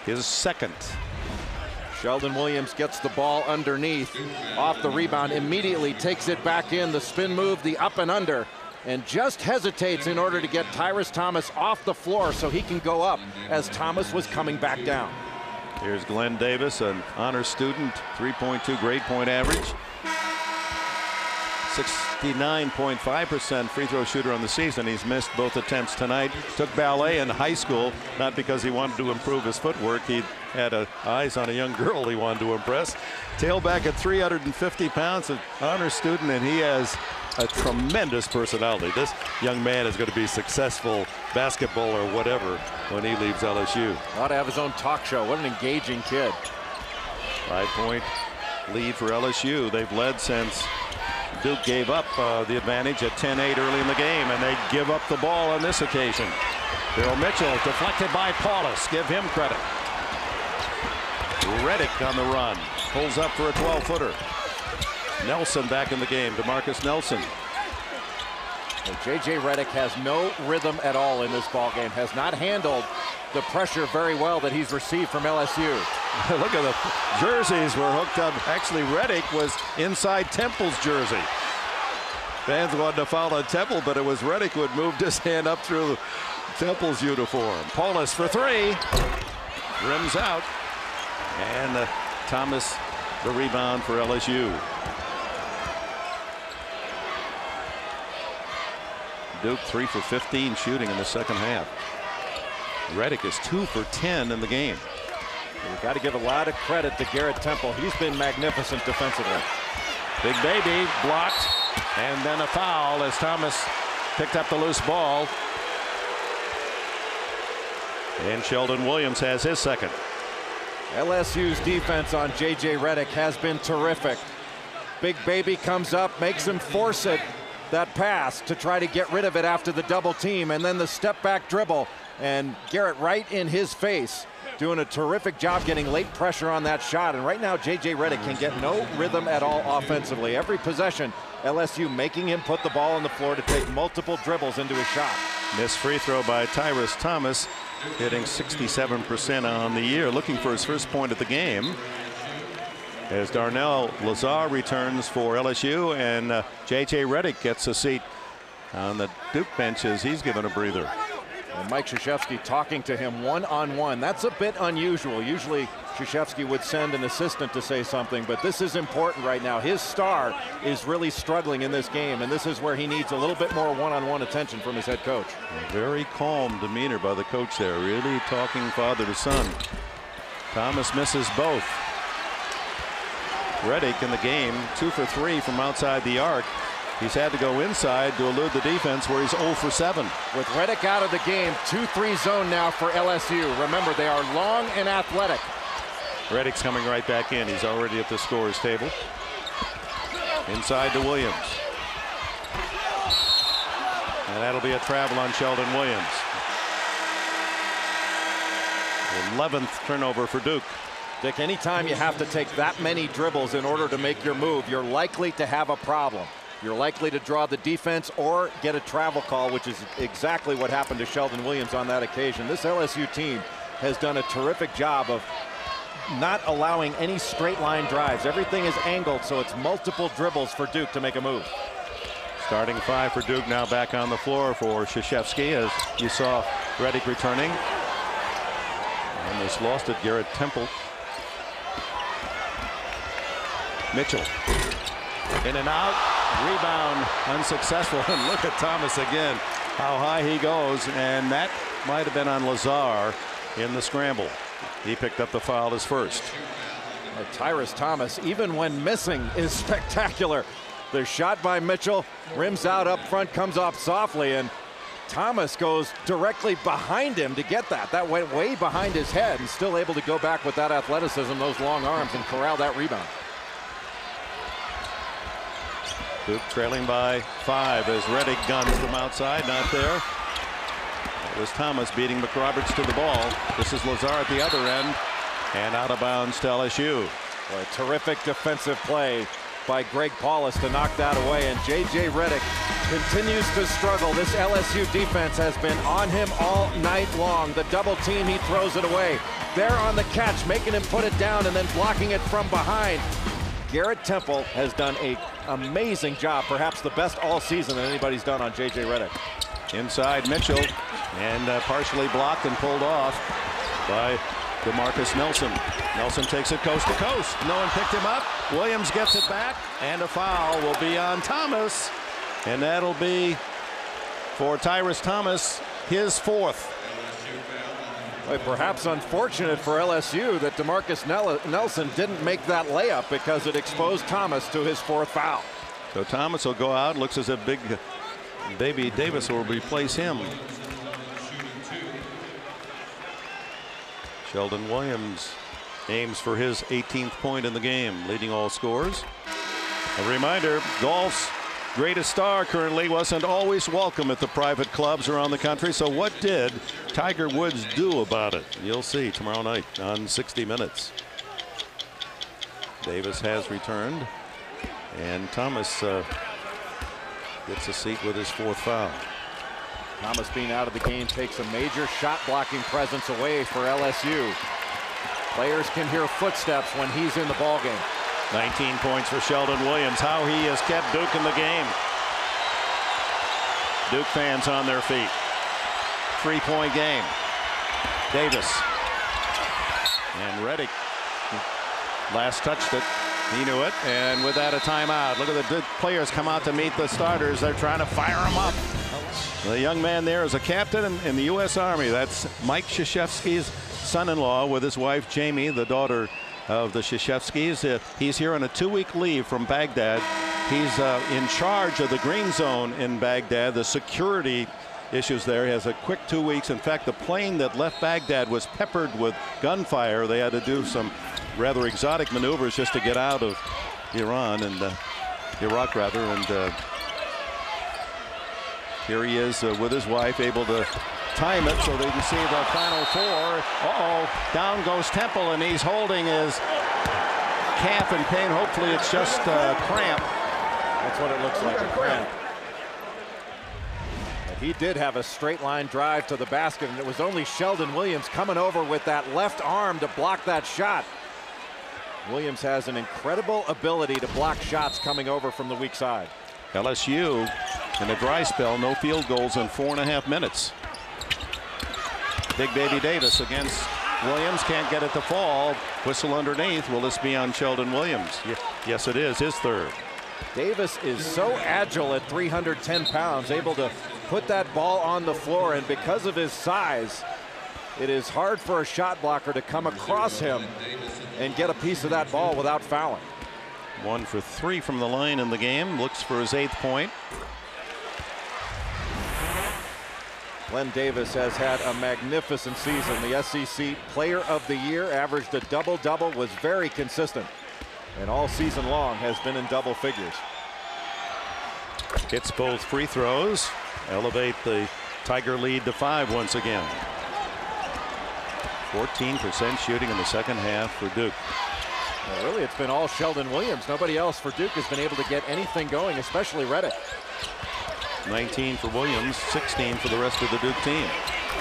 His second. Sheldon Williams gets the ball underneath, off the rebound, immediately takes it back in, the spin move, the up and under, and just hesitates in order to get Tyrus Thomas off the floor so he can go up as Thomas was coming back down. Here's Glenn Davis, an honor student, 3.2 grade point average. 69.5% free throw shooter on the season. He's missed both attempts tonight. Took ballet in high school, not because he wanted to improve his footwork. He had eyes on a young girl he wanted to impress. Tailback at 350 pounds, an honor student, and he has a tremendous personality. This young man is going to be successful basketball or whatever when he leaves LSU. Ought to have his own talk show. What an engaging kid. 5-point lead for LSU. They've led since Duke gave up the advantage at 10-8 early in the game, and they give up the ball on this occasion. Daryl Mitchell deflected by Paulus. Give him credit. Redick on the run. Pulls up for a 12-footer. Nelson back in the game. DeMarcus Nelson. Well, J.J. Redick has no rhythm at all in this ball game. Has not handled the pressure very well that he's received from LSU. Look at the jerseys were hooked up. Actually, Redick was inside Temple's jersey. Fans wanted to foul on Temple, but it was Redick who had moved his hand up through Temple's uniform. Paulus for three. Rims out. And Thomas the rebound for LSU. Duke 3 for 15 shooting in the second half. Redick is 2 for 10 in the game. You've got to give a lot of credit to Garrett Temple. He's been magnificent defensively. Big baby blocked, and then a foul as Thomas picked up the loose ball. And Sheldon Williams has his second. LSU's defense on J.J. Redick has been terrific. Big baby comes up, makes him force it, that pass to try to get rid of it after the double team, and then the step back dribble, and Garrett right in his face, doing a terrific job getting late pressure on that shot. And right now J.J. Redick can get no rhythm at all offensively. Every possession, LSU making him put the ball on the floor to take multiple dribbles into his shot. Missed free throw by Tyrus Thomas, hitting 67% on the year, looking for his first point of the game. As Darnell Lazar returns for LSU, and J.J. Redick gets a seat on the Duke bench as he's given a breather. And Mike Krzyzewski talking to him one-on-one. That's a bit unusual. Usually Krzyzewski would send an assistant to say something, but this is important right now. His star is really struggling in this game, and this is where he needs a little bit more one-on-one attention from his head coach. A very calm demeanor by the coach there, really talking father to son. Thomas misses both. Redick in the game, 2 for 3 from outside the arc. He's had to go inside to elude the defense, where he's 0 for 7. With Redick out of the game, 2-3 zone now for LSU. Remember, they are long and athletic. Redick's coming right back in. He's already at the scorer's table. Inside to Williams. And that'll be a travel on Sheldon Williams. 11th turnover for Duke. Dick, anytime you have to take that many dribbles in order to make your move, you're likely to have a problem. You're likely to draw the defense or get a travel call, which is exactly what happened to Sheldon Williams on that occasion. This LSU team has done a terrific job of not allowing any straight line drives. Everything is angled, so it's multiple dribbles for Duke to make a move. Starting 5 for Duke now back on the floor for Krzyzewski, as you saw Redick returning. Almost lost it, Garrett Temple. Mitchell. In and out. Rebound unsuccessful. And look at Thomas again. How high he goes. And that might have been on Lazar in the scramble. He picked up the foul, his first. Tyrus Thomas, even when missing, is spectacular. The shot by Mitchell, rims out up front, comes off softly, and Thomas goes directly behind him to get that. That went way behind his head, and still able to go back with that athleticism, those long arms, and corral that rebound. Duke trailing by 5 as Redick guns from outside, not there. It was Thomas beating McRoberts to the ball. This is Lazar at the other end, and out of bounds to LSU. Well, a terrific defensive play by Greg Paulus to knock that away, and J.J. Redick continues to struggle. This LSU defense has been on him all night long. The double team, he throws it away. There on the catch, making him put it down and then blocking it from behind. Garrett Temple has done an amazing job, perhaps the best all season that anybody's done on J.J. Redick. Inside Mitchell, and partially blocked and pulled off by DeMarcus Nelson. Nelson takes it coast to coast. No one picked him up. Williams gets it back, and a foul will be on Thomas. And that'll be for Tyrus Thomas, his fourth. Well, perhaps unfortunate for LSU that DeMarcus Nelson didn't make that layup because it exposed Thomas to his fourth foul. So Thomas will go out. Looks as if big baby Davis will replace him. Sheldon Williams aims for his 18th point in the game, leading all scorers. A reminder, golf's greatest star currently wasn't always welcome at the private clubs around the country. So what did Tiger Woods do about it? You'll see tomorrow night on 60 Minutes. Davis has returned, and Thomas gets a seat with his fourth foul. Thomas being out of the game takes a major shot blocking presence away for LSU. Players can hear footsteps when he's in the ballgame. 19 points for Sheldon Williams. How he has kept Duke in the game. Duke fans on their feet. 3-point game. Davis. And Redick last touched it. He knew it. And with that, a timeout. Look at the Duke players come out to meet the starters. They're trying to fire them up. The young man there is a captain in the U.S. Army. That's Mike Krzyzewski's son-in-law with his wife Jamie, the daughter of the Krzyzewskis. He's here on a 2-week leave from Baghdad. He's in charge of the green zone in Baghdad. The security issues there. He has a quick 2 weeks. In fact, the plane that left Baghdad was peppered with gunfire. They had to do some rather exotic maneuvers just to get out of Iran and Iraq rather. And here he is with his wife, able to time it so they can see the final four. Down goes Temple, and he's holding his calf in pain. Hopefully it's just a cramp. That's what it looks like, a cramp. But he did have a straight line drive to the basket, and it was only Sheldon Williams coming over with that left arm to block that shot. Williams has an incredible ability to block shots coming over from the weak side. LSU in a dry spell, no field goals in 4.5 minutes. Big baby Davis against Williams, can't get it to fall. Whistle underneath. Will this be on Sheldon Williams? Yes, it is, his third. Davis is so agile at 310 pounds, able to put that ball on the floor, and because of his size, it is hard for a shot blocker to come across him and get a piece of that ball without fouling. 1 for 3 from the line in the game. Looks for his 8th point. Glenn Davis has had a magnificent season. The SEC Player of the Year, averaged a double-double, was very consistent, and all season long has been in double figures. Hits both free throws, elevate the Tiger lead to 5 once again. 14% shooting in the second half for Duke. Well, really, it's been all Sheldon Williams. Nobody else for Duke has been able to get anything going, especially Redick. 19 for Williams, 16 for the rest of the Duke team.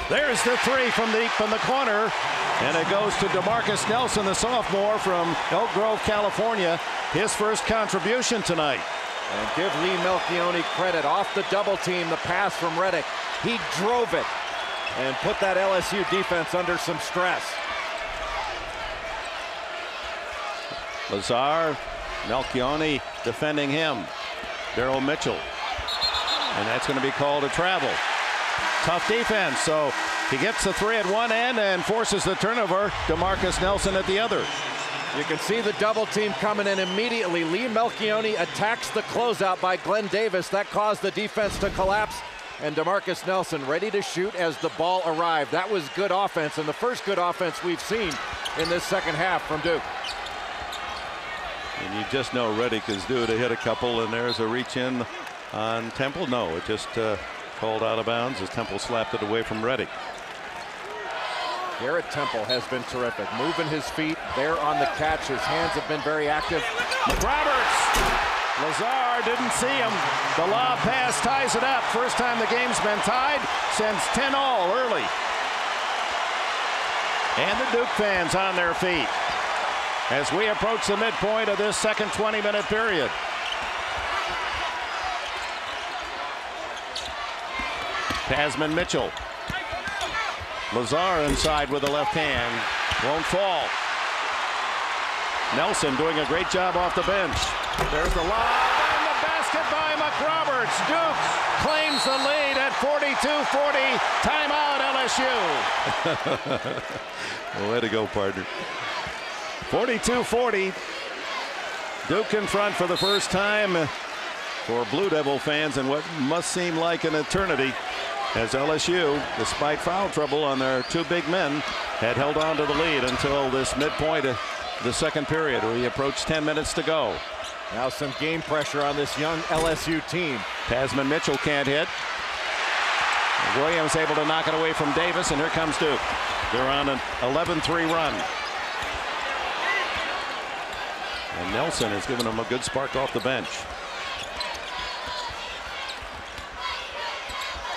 There's the three from the corner, and it goes to DeMarcus Nelson, the sophomore from Elk Grove, California. His first contribution tonight. And give Lee Melchione credit. Off the double team, the pass from Redick. He drove it and put that LSU defense under some stress. Lazar, Melchione defending him. Darryl Mitchell. And that's going to be called a travel. Tough defense. So he gets the three at one end and forces the turnover. DeMarcus Nelson at the other. You can see the double team coming in immediately. Lee Melchione attacks the closeout by Glenn Davis. That caused the defense to collapse. And DeMarcus Nelson ready to shoot as the ball arrived. That was good offense, and the first good offense we've seen in this second half from Duke. And you just know Redick is due to hit a couple, and there's a reach in on Temple. No, it just called out of bounds as Temple slapped it away from Reddick. Garrett Temple has been terrific, moving his feet there on the catch. His hands have been very active. McRoberts. Lazar didn't see him. The lob pass ties it up. First time the game's been tied since 10-all early. And the Duke fans on their feet as we approach the midpoint of this second 20-minute period. Tasman Mitchell. Lazar inside with the left hand. Won't fall. Nelson doing a great job off the bench. There's the lob and the basket by McRoberts. Duke claims the lead at 42-40. Timeout LSU. Well, way to go, partner. 42-40. Duke in front for the first time for Blue Devil fans in what must seem like an eternity, as LSU, despite foul trouble on their two big men, had held on to the lead until this midpoint of the second period. We approach 10 minutes to go. Now some game pressure on this young LSU team. Tasman Mitchell can't hit. Williams able to knock it away from Davis, and here comes Duke. They're on an 11-3 run. And Nelson has given them a good spark off the bench.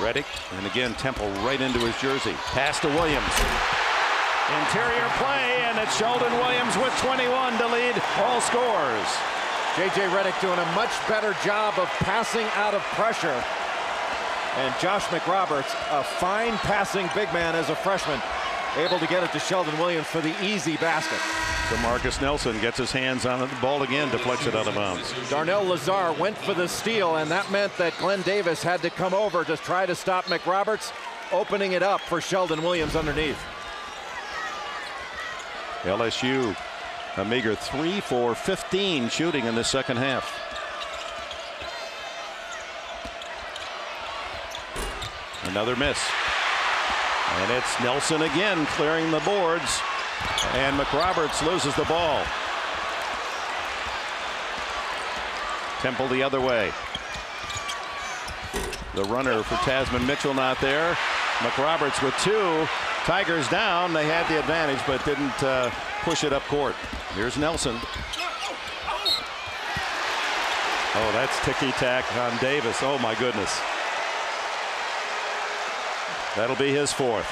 Reddick, and again Temple right into his jersey. Pass to Williams. Interior play, and it's Sheldon Williams with 21 to lead all scores. J.J. Reddick doing a much better job of passing out of pressure. And Josh McRoberts, a fine passing big man as a freshman, able to get it to Sheldon Williams for the easy basket. DeMarcus Nelson gets his hands on the ball again, deflects it out of bounds. Darnell Lazar went for the steal, and that meant that Glenn Davis had to come over to try to stop McRoberts, opening it up for Sheldon Williams underneath. LSU a meager 3 for 15 shooting in the second half. Another miss. And it's Nelson again clearing the boards. And McRoberts loses the ball. Temple the other way. The runner for Tasman Mitchell not there. McRoberts with two. Tigers down. They had the advantage but didn't push it up court. Here's Nelson. Oh, that's ticky-tack on Davis. Oh, my goodness. That'll be his fourth.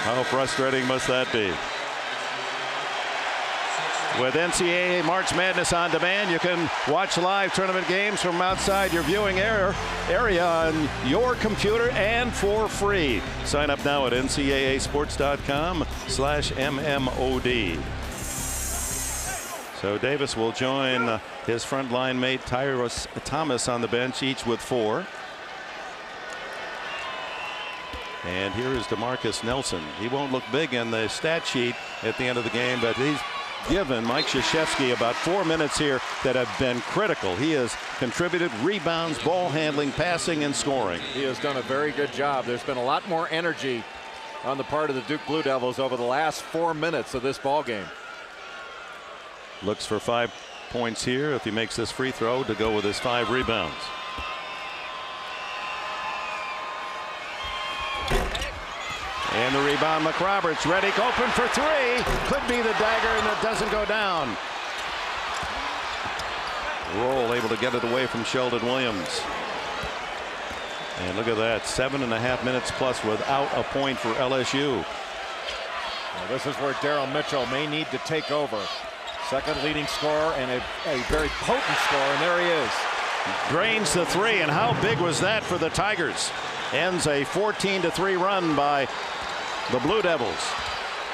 How frustrating must that be? With NCAA March Madness on demand, you can watch live tournament games from outside your viewing area on your computer and for free. Sign up now at ncaasports.com/MMOD. So Davis will join his frontline mate Tyrus Thomas on the bench, each with 4. And here is DeMarcus Nelson. He won't look big in the stat sheet at the end of the game, but he's given Mike Krzyzewski about 4 minutes here that have been critical. He has contributed rebounds, ball handling, passing, and scoring. He has done a very good job. There's been a lot more energy on the part of the Duke Blue Devils over the last 4 minutes of this ball game. Looks for 5 points here if he makes this free throw to go with his 5 rebounds. And the rebound, McRoberts. Reddick open for 3. Could be the dagger, and it doesn't go down. Roll able to get it away from Sheldon Williams. And look at that, 7.5 minutes plus without a point for LSU. Well, this is where Daryl Mitchell may need to take over. Second leading scorer and a very potent scorer, and there he is. Drains the 3, and how big was that for the Tigers? Ends a 14-3 run by the Blue Devils.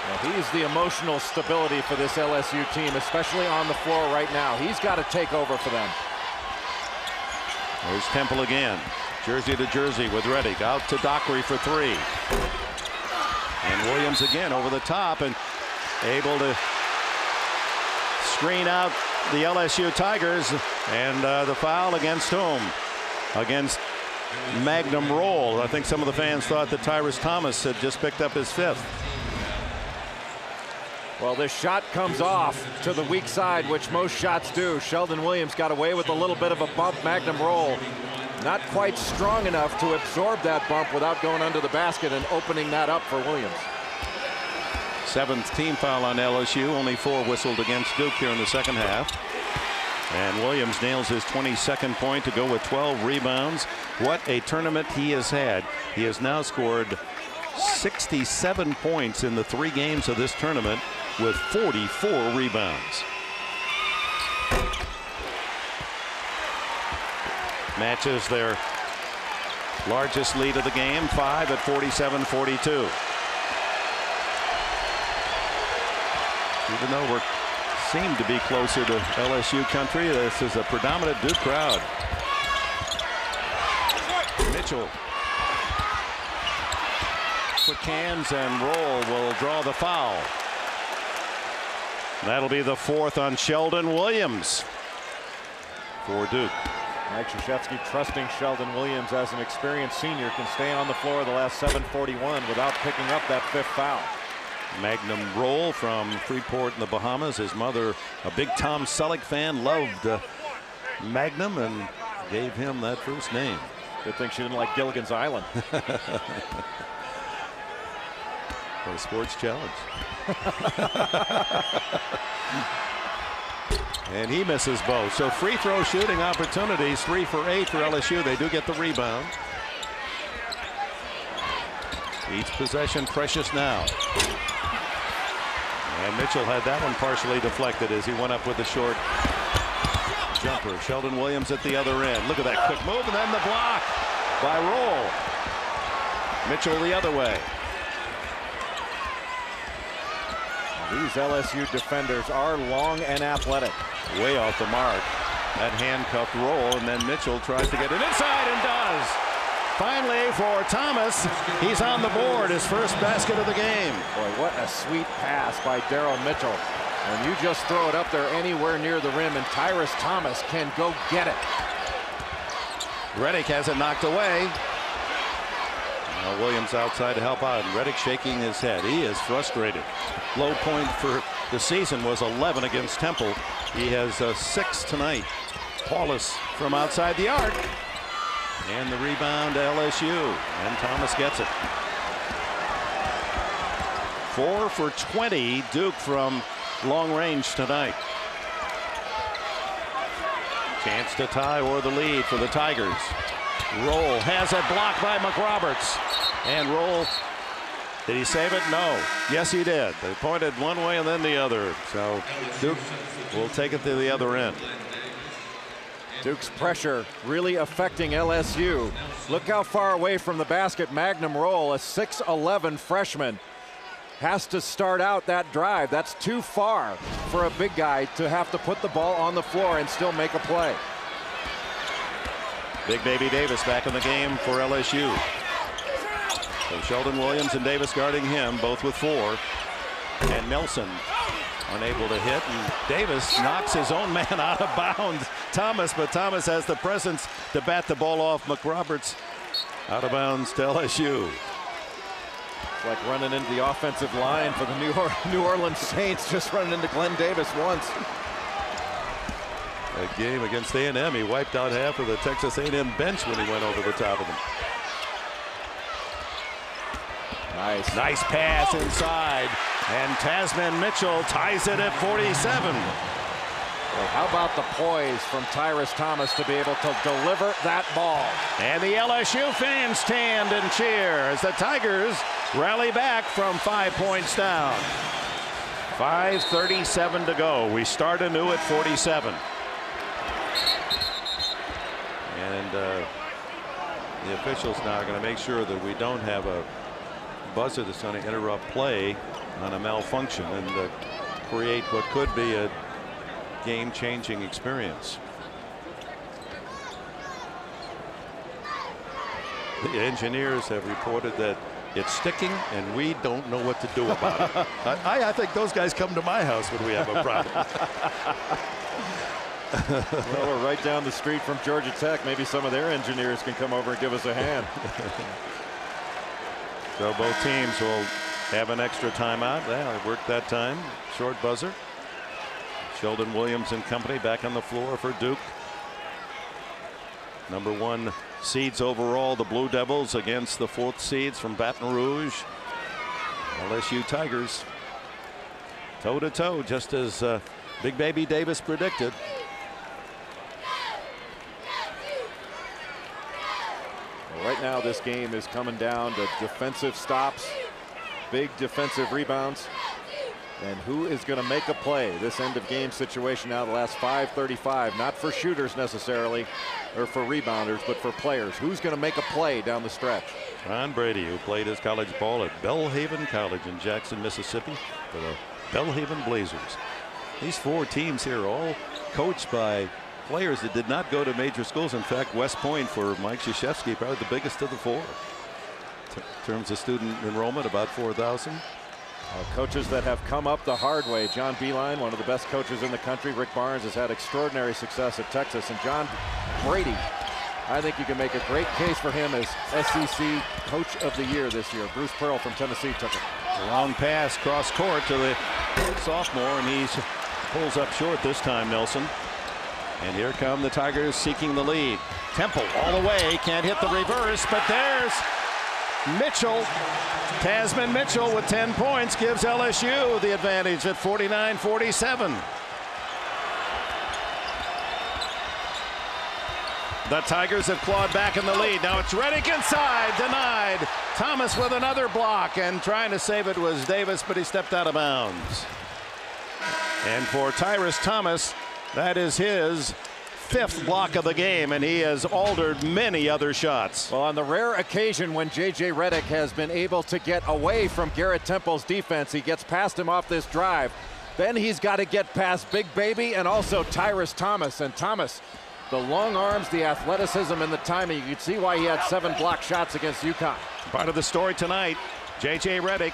Well, he's the emotional stability for this LSU team, especially on the floor right now. He's got to take over for them. There's Temple again. Jersey to jersey with Reddick. Out to Dockery for 3. And Williams again over the top and able to screen out the LSU Tigers. And the foul against whom? Against Magnum Roll. I think some of the fans thought that Tyrus Thomas had just picked up his 5th. Well, this shot comes off to the weak side, which most shots do. Sheldon Williams got away with a little bit of a bump. Magnum Roll Not quite strong enough to absorb that bump without going under the basket and opening that up for Williams. 7th team foul on LSU. Only 4 whistled against Duke here in the second half. And Williams nails his 22nd point to go with 12 rebounds. What a tournament he has had. He has now scored 67 points in the 3 games of this tournament with 44 rebounds. Matches their largest lead of the game, 5 at 47-42. Even though we seem to be closer to LSU country, this is a predominant Duke crowd. Mitchell. Quick hands and roll will draw the foul. That'll be the 4th on Sheldon Williams for Duke. Mike Krzyzewski trusting Sheldon Williams as an experienced senior can stay on the floor the last 7:41 without picking up that 5th foul. Magnum roll from Freeport in the Bahamas. His mother, a big Tom Selleck fan, loved Magnum and gave him that first name. Good thing she didn't like Gilligan's Island. A sports challenge. And he misses both. So free throw shooting opportunities, 3 for 8 for LSU. They do get the rebound. Each possession precious now. And Mitchell had that one partially deflected as he went up with a short jumper. Sheldon Williams at the other end. Look at that quick move, and then the block by Roll. Mitchell the other way. These LSU defenders are long and athletic. Way off the mark. That handcuffed Roll, and then Mitchell tries to get it inside and does. Finally for Thomas, he's on the board, his first basket of the game. Boy, what a sweet pass by Daryl Mitchell. And you just throw it up there anywhere near the rim, and Tyrus Thomas can go get it. Reddick has it knocked away. Now Williams outside to help out, and Reddick shaking his head. He is frustrated. Low point for the season was 11 against Temple. He has 6 tonight. Paulus from outside the arc. And the rebound to LSU. And Thomas gets it. 4 for 20 Duke from long range tonight. Chance to tie or the lead for the Tigers. Roll has it blocked by McRoberts. And Roll, did he save it? No. Yes, he did. They pointed one way and then the other. So Duke will take it to the other end. Duke's pressure really affecting LSU. Look how far away from the basket Magnum Roll, a 6'11" freshman, has to start out that drive. That's too far for a big guy to have to put the ball on the floor and still make a play. Big Baby Davis back in the game for LSU. So Sheldon Williams and Davis guarding him, both with 4. And Nelson unable to hit, and Davis knocks his own man out of bounds. But Thomas has the presence to bat the ball off McRoberts. Out of bounds to LSU. It's like running into the offensive line for the New Orleans Saints, just running into Glenn Davis once. That game against A&M, he wiped out half of the Texas A&M bench when he went over the top of them. Nice pass inside, and Tasman Mitchell ties it at 47. Well, how about the poise from Tyrus Thomas to be able to deliver that ball? And the LSU fans stand and cheer as the Tigers rally back from 5 points down. 5:37 to go. We start anew at 47. And the officials now are going to make sure that we don't have a buzzer that's going to interrupt play on a malfunction and create what could be a game-changing experience. The engineers have reported that it's sticking and we don't know what to do about it. I think those guys come to my house when we have a problem. Well, we're right down the street from Georgia Tech. Maybe some of their engineers can come over and give us a hand. So both teams will have an extra timeout. Yeah, it worked that time. Short buzzer. Sheldon Williams and company back on the floor for Duke. #1 seeds overall, the Blue Devils against the 4th seeds from Baton Rouge. LSU Tigers toe to toe, just as Big Baby Davis predicted. Well, right now this game is coming down to defensive stops, big defensive rebounds, and who is going to make a play. This end of game situation now, the last 5:35, not for shooters necessarily or for rebounders, but for players. Who's going to make a play down the stretch? Ron Brady, who played his college ball at Belhaven College in Jackson, Mississippi, for the Belhaven Blazers. These 4 teams here, all coached by players that did not go to major schools. In fact, West Point for Mike Krzyzewski, probably the biggest of the 4. In terms of student enrollment, about 4,000. Coaches that have come up the hard way. John Beilein, one of the best coaches in the country. Rick Barnes has had extraordinary success at Texas. And John Brady, I think you can make a great case for him as SEC Coach of the Year this year. Bruce Pearl from Tennessee took it. A long pass cross court to the sophomore, and he pulls up short this time, Nelson. And here come the Tigers seeking the lead. Temple all the way, can't hit the reverse, but there's Mitchell. Tasman Mitchell with 10 points gives LSU the advantage at 49-47. The Tigers have clawed back in the lead. Now it's Redick inside, denied. Thomas with another block, and trying to save it was Davis, but he stepped out of bounds. And for Tyrus Thomas, that is his 5th block of the game, and he has altered many other shots. Well, on the rare occasion when J.J. Redick has been able to get away from Garrett Temple's defense, he gets past him off this drive. Then he's got to get past Big Baby and also Tyrus Thomas. And Thomas, the long arms, the athleticism, and the timing. You can see why he had 7 block shots against UConn. Part of the story tonight, J.J. Redick,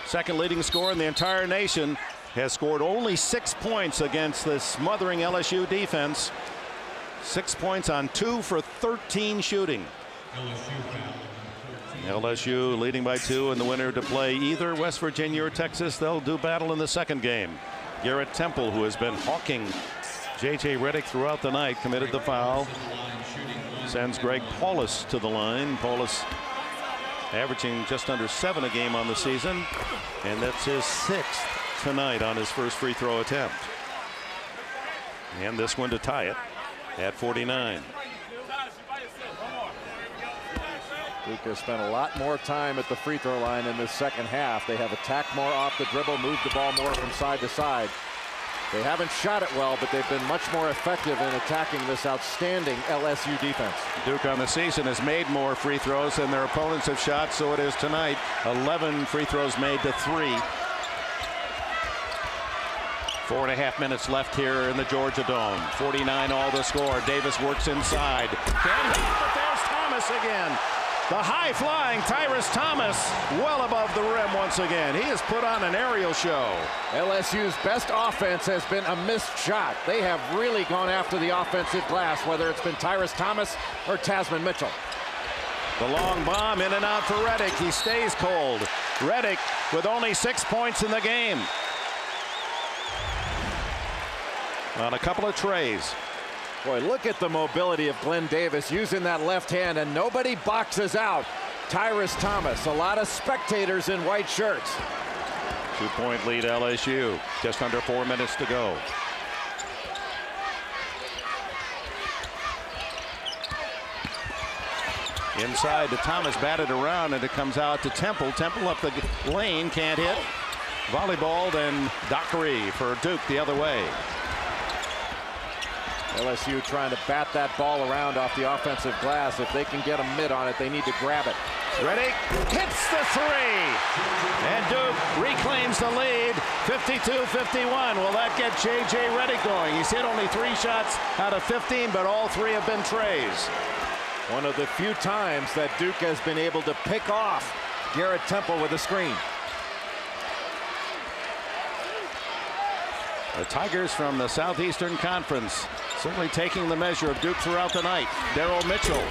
2nd leading scorer in the entire nation, has scored only 6 points against the smothering LSU defense. 6 points on 2 for 13 shooting. LSU leading by 2, and the winner to play either West Virginia or Texas. They'll do battle in the 2nd game. Garrett Temple, who has been hawking J.J. Redick throughout the night, committed the foul. Sends Greg Paulus to the line. Paulus averaging just under 7 a game on the season, and that's his 6th tonight on his first free throw attempt. And this one to tie it at 49. Duke has spent a lot more time at the free throw line in this 2nd half. They have attacked more off the dribble, moved the ball more from side to side. They haven't shot it well, but they've been much more effective in attacking this outstanding LSU defense. Duke on the season has made more free throws than their opponents have shot, so it is tonight. 11 free throws made to 3. 4.5 minutes left here in the Georgia Dome. 49 all to score. Davis works inside. Can't hit, but there's Thomas again. The high-flying Tyrus Thomas well above the rim once again. He has put on an aerial show. LSU's best offense has been a missed shot. They have really gone after the offensive glass, whether it's been Tyrus Thomas or Tasman Mitchell. The long bomb in and out for Redick. He stays cold. Redick with only 6 points in the game. On a couple of trays. Boy, look at the mobility of Glenn Davis using that left hand, and nobody boxes out Tyrus Thomas. A lot of spectators in white shirts. 2-point lead LSU. Just under 4 minutes to go. Inside to Thomas, batted around, and it comes out to Temple. Temple up the lane, can't hit. Volleyball, then Dockery for Duke the other way. LSU trying to bat that ball around off the offensive glass. If they can get a mid on it, they need to grab it. Redick hits the 3. And Duke reclaims the lead, 52-51. Will that get J.J. Redick going? He's hit only 3 shots out of 15, but all 3 have been trays. One of the few times that Duke has been able to pick off Garrett Temple with a screen. The Tigers from the Southeastern Conference certainly taking the measure of Duke throughout the night. Darryl Mitchell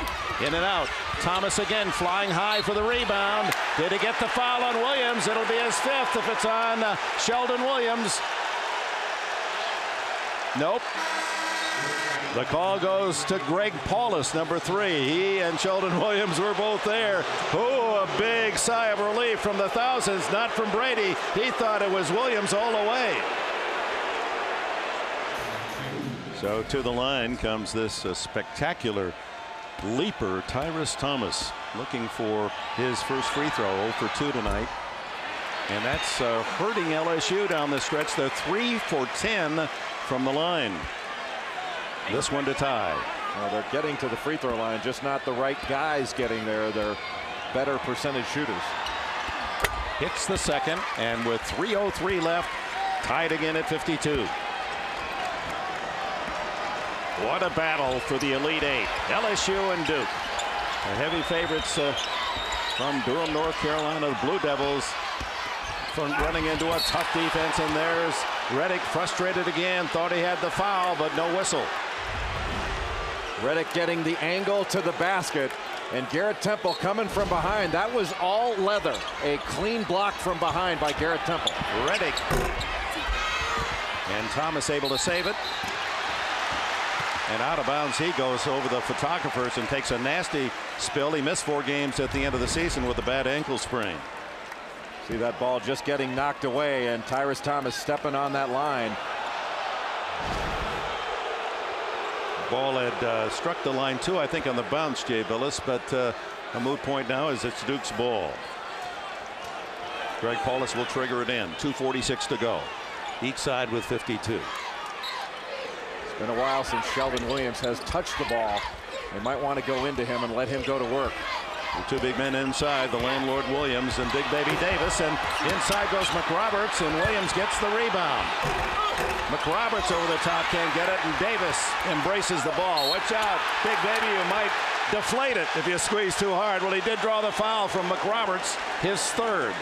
in and out. Thomas again flying high for the rebound. Did he get the foul on Williams? It'll be his 5th if it's on Sheldon Williams. Nope. The call goes to Greg Paulus, number 3. He and Sheldon Williams were both there. Oh, a big sigh of relief from the thousands, not from Brady. He thought it was Williams all the way. So to the line comes this spectacular leaper, Tyrus Thomas, looking for his first free throw. 0 for 2 tonight. And that's hurting LSU down the stretch. They're 3 for 10 from the line. This one to tie. Well, they're getting to the free throw line, just not the right guys getting there. They're better percentage shooters. Hits the second, and with 3:03 left, tied again at 52. What a battle for the Elite Eight. LSU and Duke. The heavy favorites from Durham, North Carolina, the Blue Devils, from running into a tough defense, and there's Reddick frustrated again, thought he had the foul, but no whistle. Reddick getting the angle to the basket, and Garrett Temple coming from behind. That was all leather. A clean block from behind by Garrett Temple. Reddick. And Thomas able to save it. And out of bounds he goes over the photographers and takes a nasty spill. He missed 4 games at the end of the season with a bad ankle sprain. See that ball just getting knocked away, and Tyrus Thomas stepping on that line. Ball had struck the line too, I think, on the bounce, Jay Billis, but a moot point now as it's Duke's ball. Greg Paulus will trigger it in. 2:46 to go. Each side with 52. It's been a while since Sheldon Williams has touched the ball. They might want to go into him and let him go to work. The 2 big men inside, the landlord Williams and Big Baby Davis, and inside goes McRoberts, and Williams gets the rebound. McRoberts over the top, can't get it, and Davis embraces the ball. Watch out, Big Baby, you might deflate it if you squeeze too hard. Well, he did draw the foul from McRoberts, his 3rd.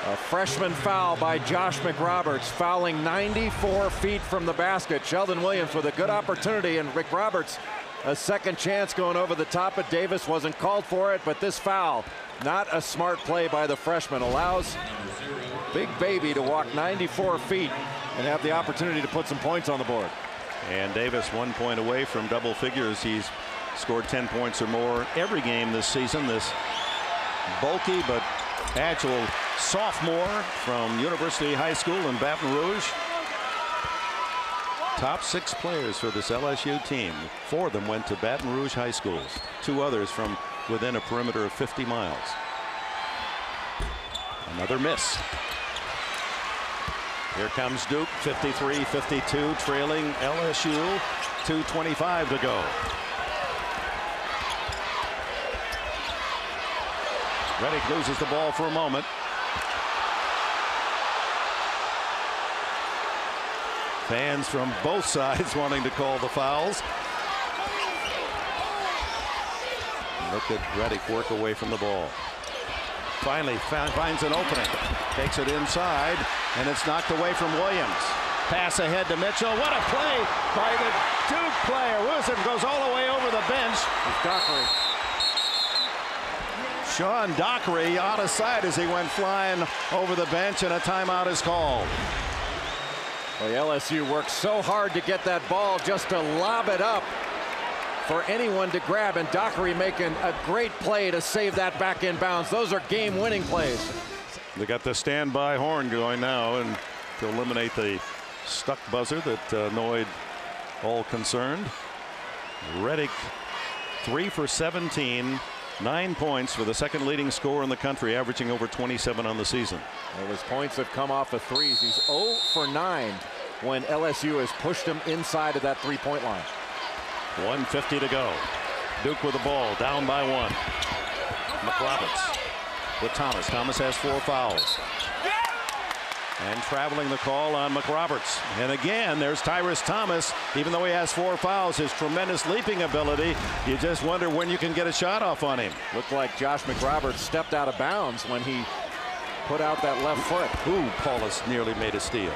A freshman foul by Josh McRoberts, fouling 94 feet from the basket. Sheldon Williams with a good opportunity, and McRoberts a second chance going over the top of Davis. Wasn't called for it, but this foul, not a smart play by the freshman, allows Big Baby to walk 94 feet and have the opportunity to put some points on the board. And Davis 1 point away from double figures. He's scored 10 points or more every game this season. This bulky but agile sophomore from University High School in Baton Rouge. Top 6 players for this LSU team. 4 of them went to Baton Rouge high schools. 2 others from within a perimeter of 50 miles. Another miss. Here comes Duke, 53-52, trailing LSU. 2:25 to go. Reddick loses the ball for a moment. Fans from both sides wanting to call the fouls. Look at Reddick work away from the ball. Finally finds an opening. Takes it inside, and it's knocked away from Williams. Pass ahead to Mitchell. What a play by the Duke player. Wilson goes all the way over the bench. It's Dockery. Sean Dockery out of sight as he went flying over the bench, and a timeout is called. Well, LSU worked so hard to get that ball just to lob it up for anyone to grab, and Dockery making a great play to save that back in bounds. Those are game-winning plays. They got the standby horn going now, and to eliminate the stuck buzzer that annoyed all concerned. Reddick 3 for 17, 9 points for the 2nd leading scorer in the country, averaging over 27 on the season. Well, his points have come off of threes. He's 0 for 9 when LSU has pushed him inside of that 3-point line. 1:50 to go. Duke with the ball, down by 1. McRoberts with Thomas. Thomas has 4 fouls. And traveling the call on McRoberts. And again, there's Tyrus Thomas. Even though he has 4 fouls, his tremendous leaping ability, you just wonder when you can get a shot off on him. Looked like Josh McRoberts stepped out of bounds when he put out that left foot. Ooh, Paulus nearly made a steal.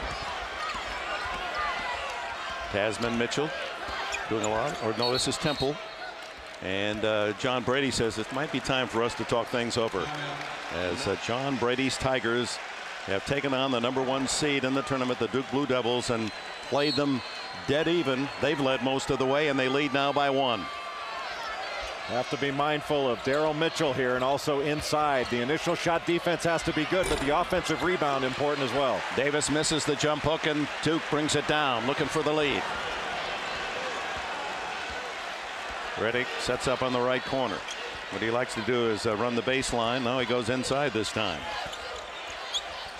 Tasman Mitchell doing a lot. Or no, this is Temple. And John Brady says it might be time for us to talk things over, as John Brady's Tigers have taken on the #1 seed in the tournament, the Duke Blue Devils, and played them dead even. They've led most of the way, and they lead now by 1. Have to be mindful of Daryl Mitchell here, and also inside. The initial shot defense has to be good, but the offensive rebound important as well. Davis misses the jump hook, and Duke brings it down, looking for the lead. Redick sets up on the right corner. What he likes to do is run the baseline. Now he goes inside this time.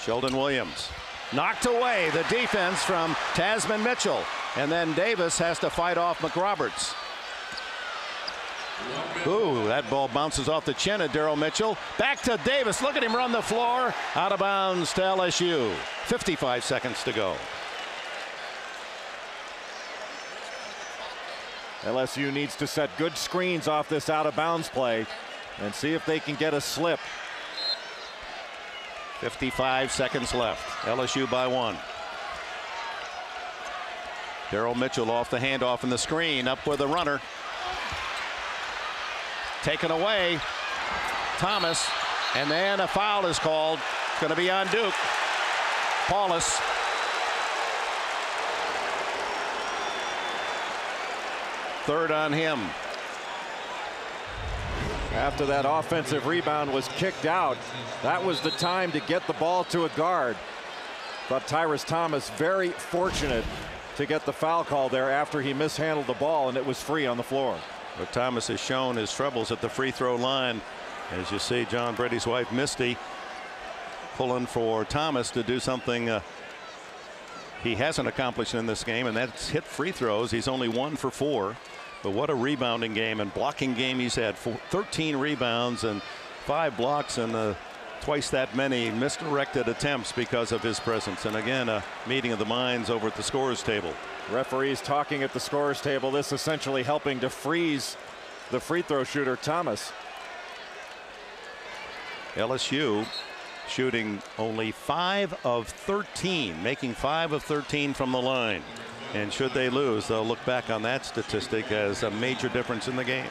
Sheldon Williams knocked away the defense from Tasman Mitchell, and then Davis has to fight off McRoberts. Ooh, that ball bounces off the chin of Daryl Mitchell. Back to Davis. Look at him run the floor. Out of bounds to LSU. 55 seconds to go. LSU needs to set good screens off this out of bounds play and see if they can get a slip. 55 seconds left. LSU by 1. Daryl Mitchell off the handoff and the screen, up with a runner. Taken away. Thomas, and then a foul is called. It's going to be on Duke. Paulus. Third on him. After that offensive rebound was kicked out, that was the time to get the ball to a guard. But Tyrus Thomas very fortunate to get the foul call there after he mishandled the ball, and it was free on the floor. But Thomas has shown his troubles at the free throw line. As you see, John Brady's wife, Misty, pulling for Thomas to do something he hasn't accomplished in this game, and that's hit free throws. He's only 1 for 4. But what a rebounding game and blocking game he's had. 13 rebounds and 5 blocks, and twice that many misdirected attempts because of his presence. And again, a meeting of the minds over at the scorers table. Referees talking at the scorers table. This essentially helping to freeze the free throw shooter Thomas. LSU shooting only 5 of 13, making 5 of 13 from the line. And should they lose, they'll look back on that statistic as a major difference in the game.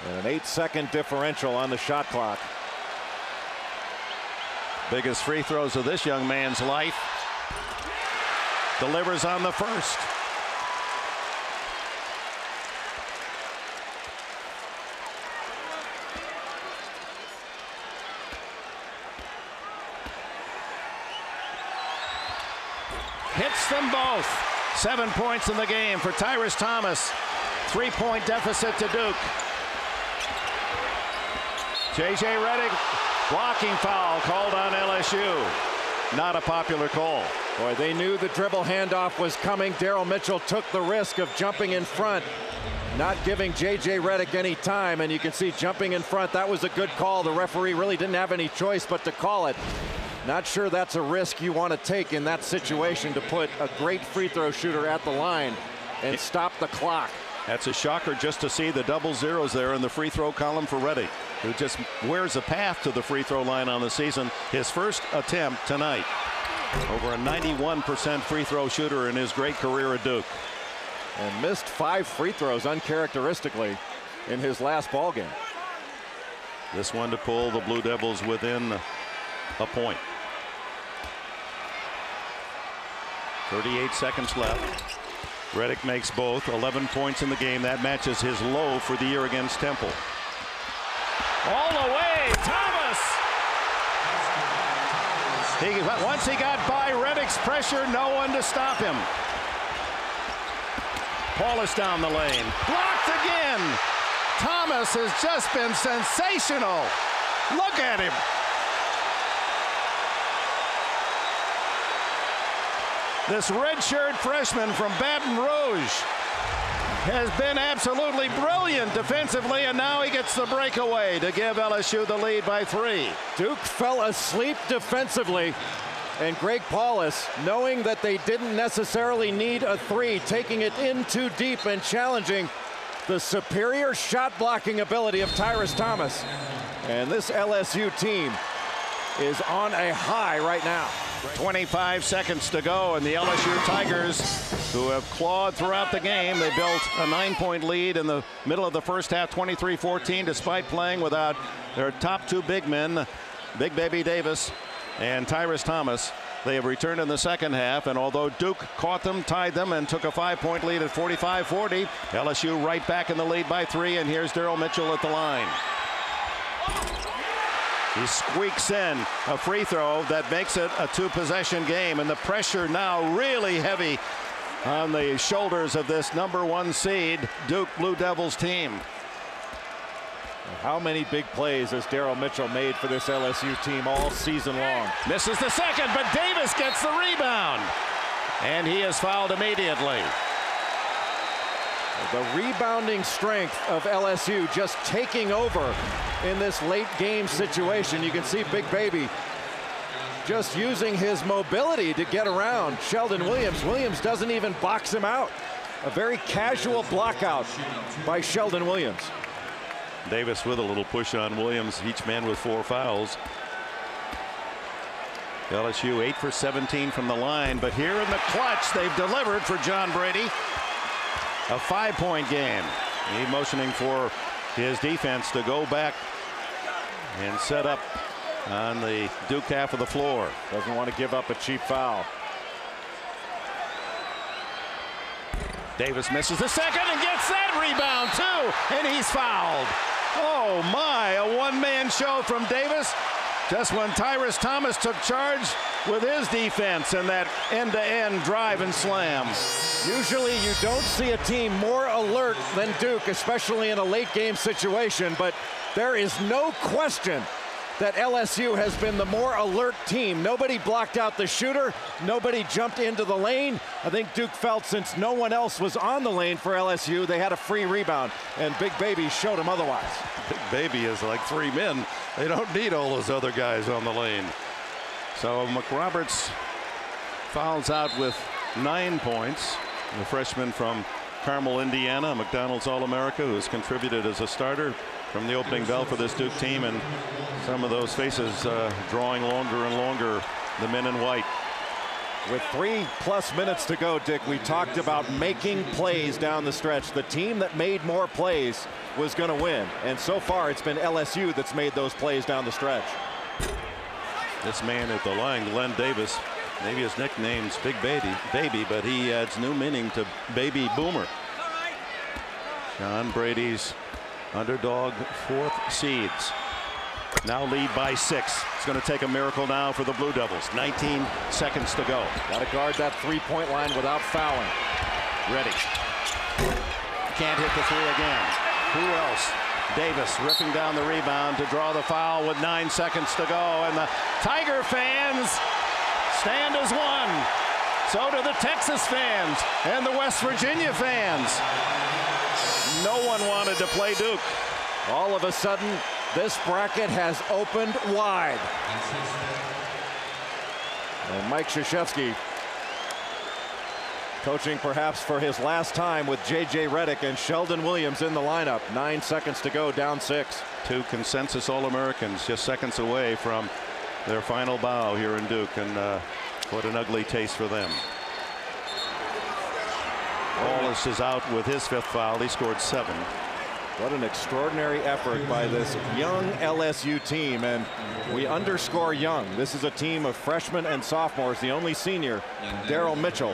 And an 8-second differential on the shot clock. Biggest free throws of this young man's life. Delivers on the first. Hits them both. 7 points in the game for Tyrus Thomas. 3-point deficit to Duke. J.J. Redick, blocking foul called on LSU. Not a popular call. Boy, they knew the dribble handoff was coming. Daryl Mitchell took the risk of jumping in front, not giving J.J. Redick any time, and you can see jumping in front. That was a good call. The referee really didn't have any choice but to call it. Not sure that's a risk you want to take in that situation, to put a great free throw shooter at the line and stop the clock. That's a shocker just to see the double zeros there in the free throw column for Redick, who just wears a path to the free throw line on the season. His first attempt tonight. Over a 91% free throw shooter in his great career at Duke. And missed 5 free throws uncharacteristically in his last ball game. This one to pull the Blue Devils within a point. 38 seconds left. Redick makes both. 11 points in the game. That matches his low for the year against Temple. All the way, Thomas! Once he got by Redick's pressure, no one to stop him. Paulus down the lane. Blocked again. Thomas has just been sensational. Look at him. This redshirt freshman from Baton Rouge has been absolutely brilliant defensively, and now he gets the breakaway to give LSU the lead by 3. Duke fell asleep defensively, and Greg Paulus, knowing that they didn't necessarily need a 3, taking it in too deep and challenging the superior shot blocking ability of Tyrus Thomas. And this LSU team is on a high right now. 25 seconds to go, and the LSU Tigers, who have clawed throughout the game, they built a 9-point lead in the middle of the first half, 23-14, despite playing without their top 2 big men, Big Baby Davis and Tyrus Thomas. They have returned in the second half, and although Duke caught them, tied them, and took a 5-point lead at 45-40, LSU right back in the lead by 3, and here's Daryl Mitchell at the line. He squeaks in a free throw that makes it a 2-possession game, and the pressure now really heavy on the shoulders of this #1 seed Duke Blue Devils team. How many big plays has Daryl Mitchell made for this LSU team all season long? Misses the second, but Davis gets the rebound, and he is fouled immediately. The rebounding strength of LSU just taking over in this late game situation. You can see Big Baby just using his mobility to get around Sheldon Williams. Williams doesn't even box him out. A very casual block out by Sheldon Williams. Davis with a little push on Williams, each man with 4 fouls. LSU 8 for 17 from the line, but here in the clutch they've delivered for John Brady. A 5-point game. He motioning for his defense to go back and set up on the Duke half of the floor. Doesn't want to give up a cheap foul. Davis misses the second and gets that rebound too, and he's fouled. Oh my, a one-man show from Davis just when Tyrus Thomas took charge with his defense in that end-to-end drive and slam. Usually you don't see a team more alert than Duke, especially in a late game situation, but there is no question that LSU has been the more alert team. Nobody blocked out the shooter. Nobody jumped into the lane. I think Duke felt since no one else was on the lane for LSU, they had a free rebound, and Big Baby showed them otherwise. Big Baby is like 3 men. They don't need all those other guys on the lane. So McRoberts fouls out with 9 points. The freshman from Carmel, Indiana, a McDonald's All-America, who has contributed as a starter from the opening bell for this Duke team, and some of those faces drawing longer and longer, the men in white. With 3+ minutes to go, Dick, we talked about making plays down the stretch. The team that made more plays was going to win, and so far it's been LSU that's made those plays down the stretch. This man at the line, Glenn Davis, maybe his nickname's Big Baby, but he adds new meaning to Baby Boomer. John Brady's underdog 4th seeds now lead by 6. It's going to take a miracle now for the Blue Devils. 19 seconds to go. Got to guard that 3-point line without fouling. Ready. Can't hit the 3 again. Who else? Davis ripping down the rebound to draw the foul with 9 seconds to go, and the Tiger fans stand as one. So do the Texas fans and the West Virginia fans. No one wanted to play Duke. All of a sudden, this bracket has opened wide. And Mike Krzyzewski coaching perhaps for his last time with J.J. Redick and Sheldon Williams in the lineup. 9 seconds to go, down 6. 2 consensus All-Americans just seconds away from their final bow here in Duke, and what an ugly taste for them. Wallace is out with his 5th foul. He scored 7. What an extraordinary effort by this young LSU team, and we underscore young. This is a team of freshmen and sophomores. The only senior, Daryl Mitchell,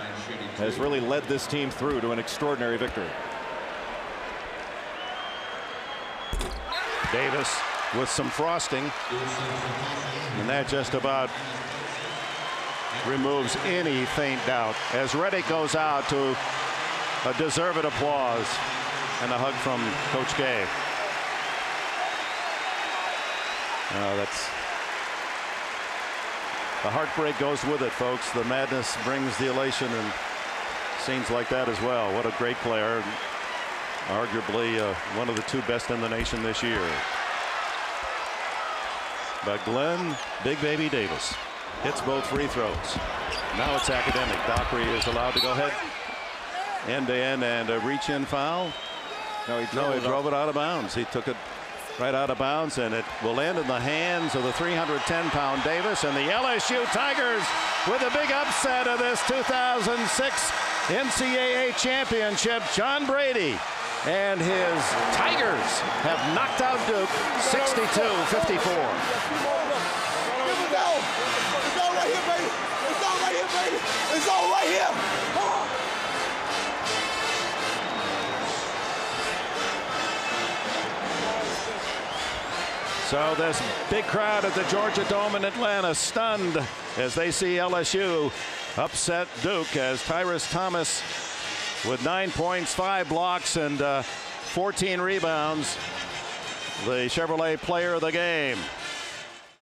has really led this team through to an extraordinary victory. Davis with some frosting, and that just about removes any faint doubt as Redick goes out to a deserved applause and a hug from Coach K. That's the heartbreak goes with it, folks. The madness brings the elation, and scenes like that as well. What a great player, arguably one of the 2 best in the nation this year. But Glenn Big Baby Davis hits both free throws. Now it's academic. Dockery is allowed to go ahead end to end, and a reach in foul. No, he drove it out of bounds. He took it right out of bounds, and it will land in the hands of the 310-pound Davis, and the LSU Tigers with a big upset of this 2006 NCAA championship. John Brady and his Tigers have knocked out Duke 62-54. Let's go right here, baby. Let's go. So this big crowd at the Georgia Dome in Atlanta stunned as they see LSU upset Duke as Tyrus Thomas with 9 points, 5 blocks, and 14 rebounds. The Chevrolet player of the game.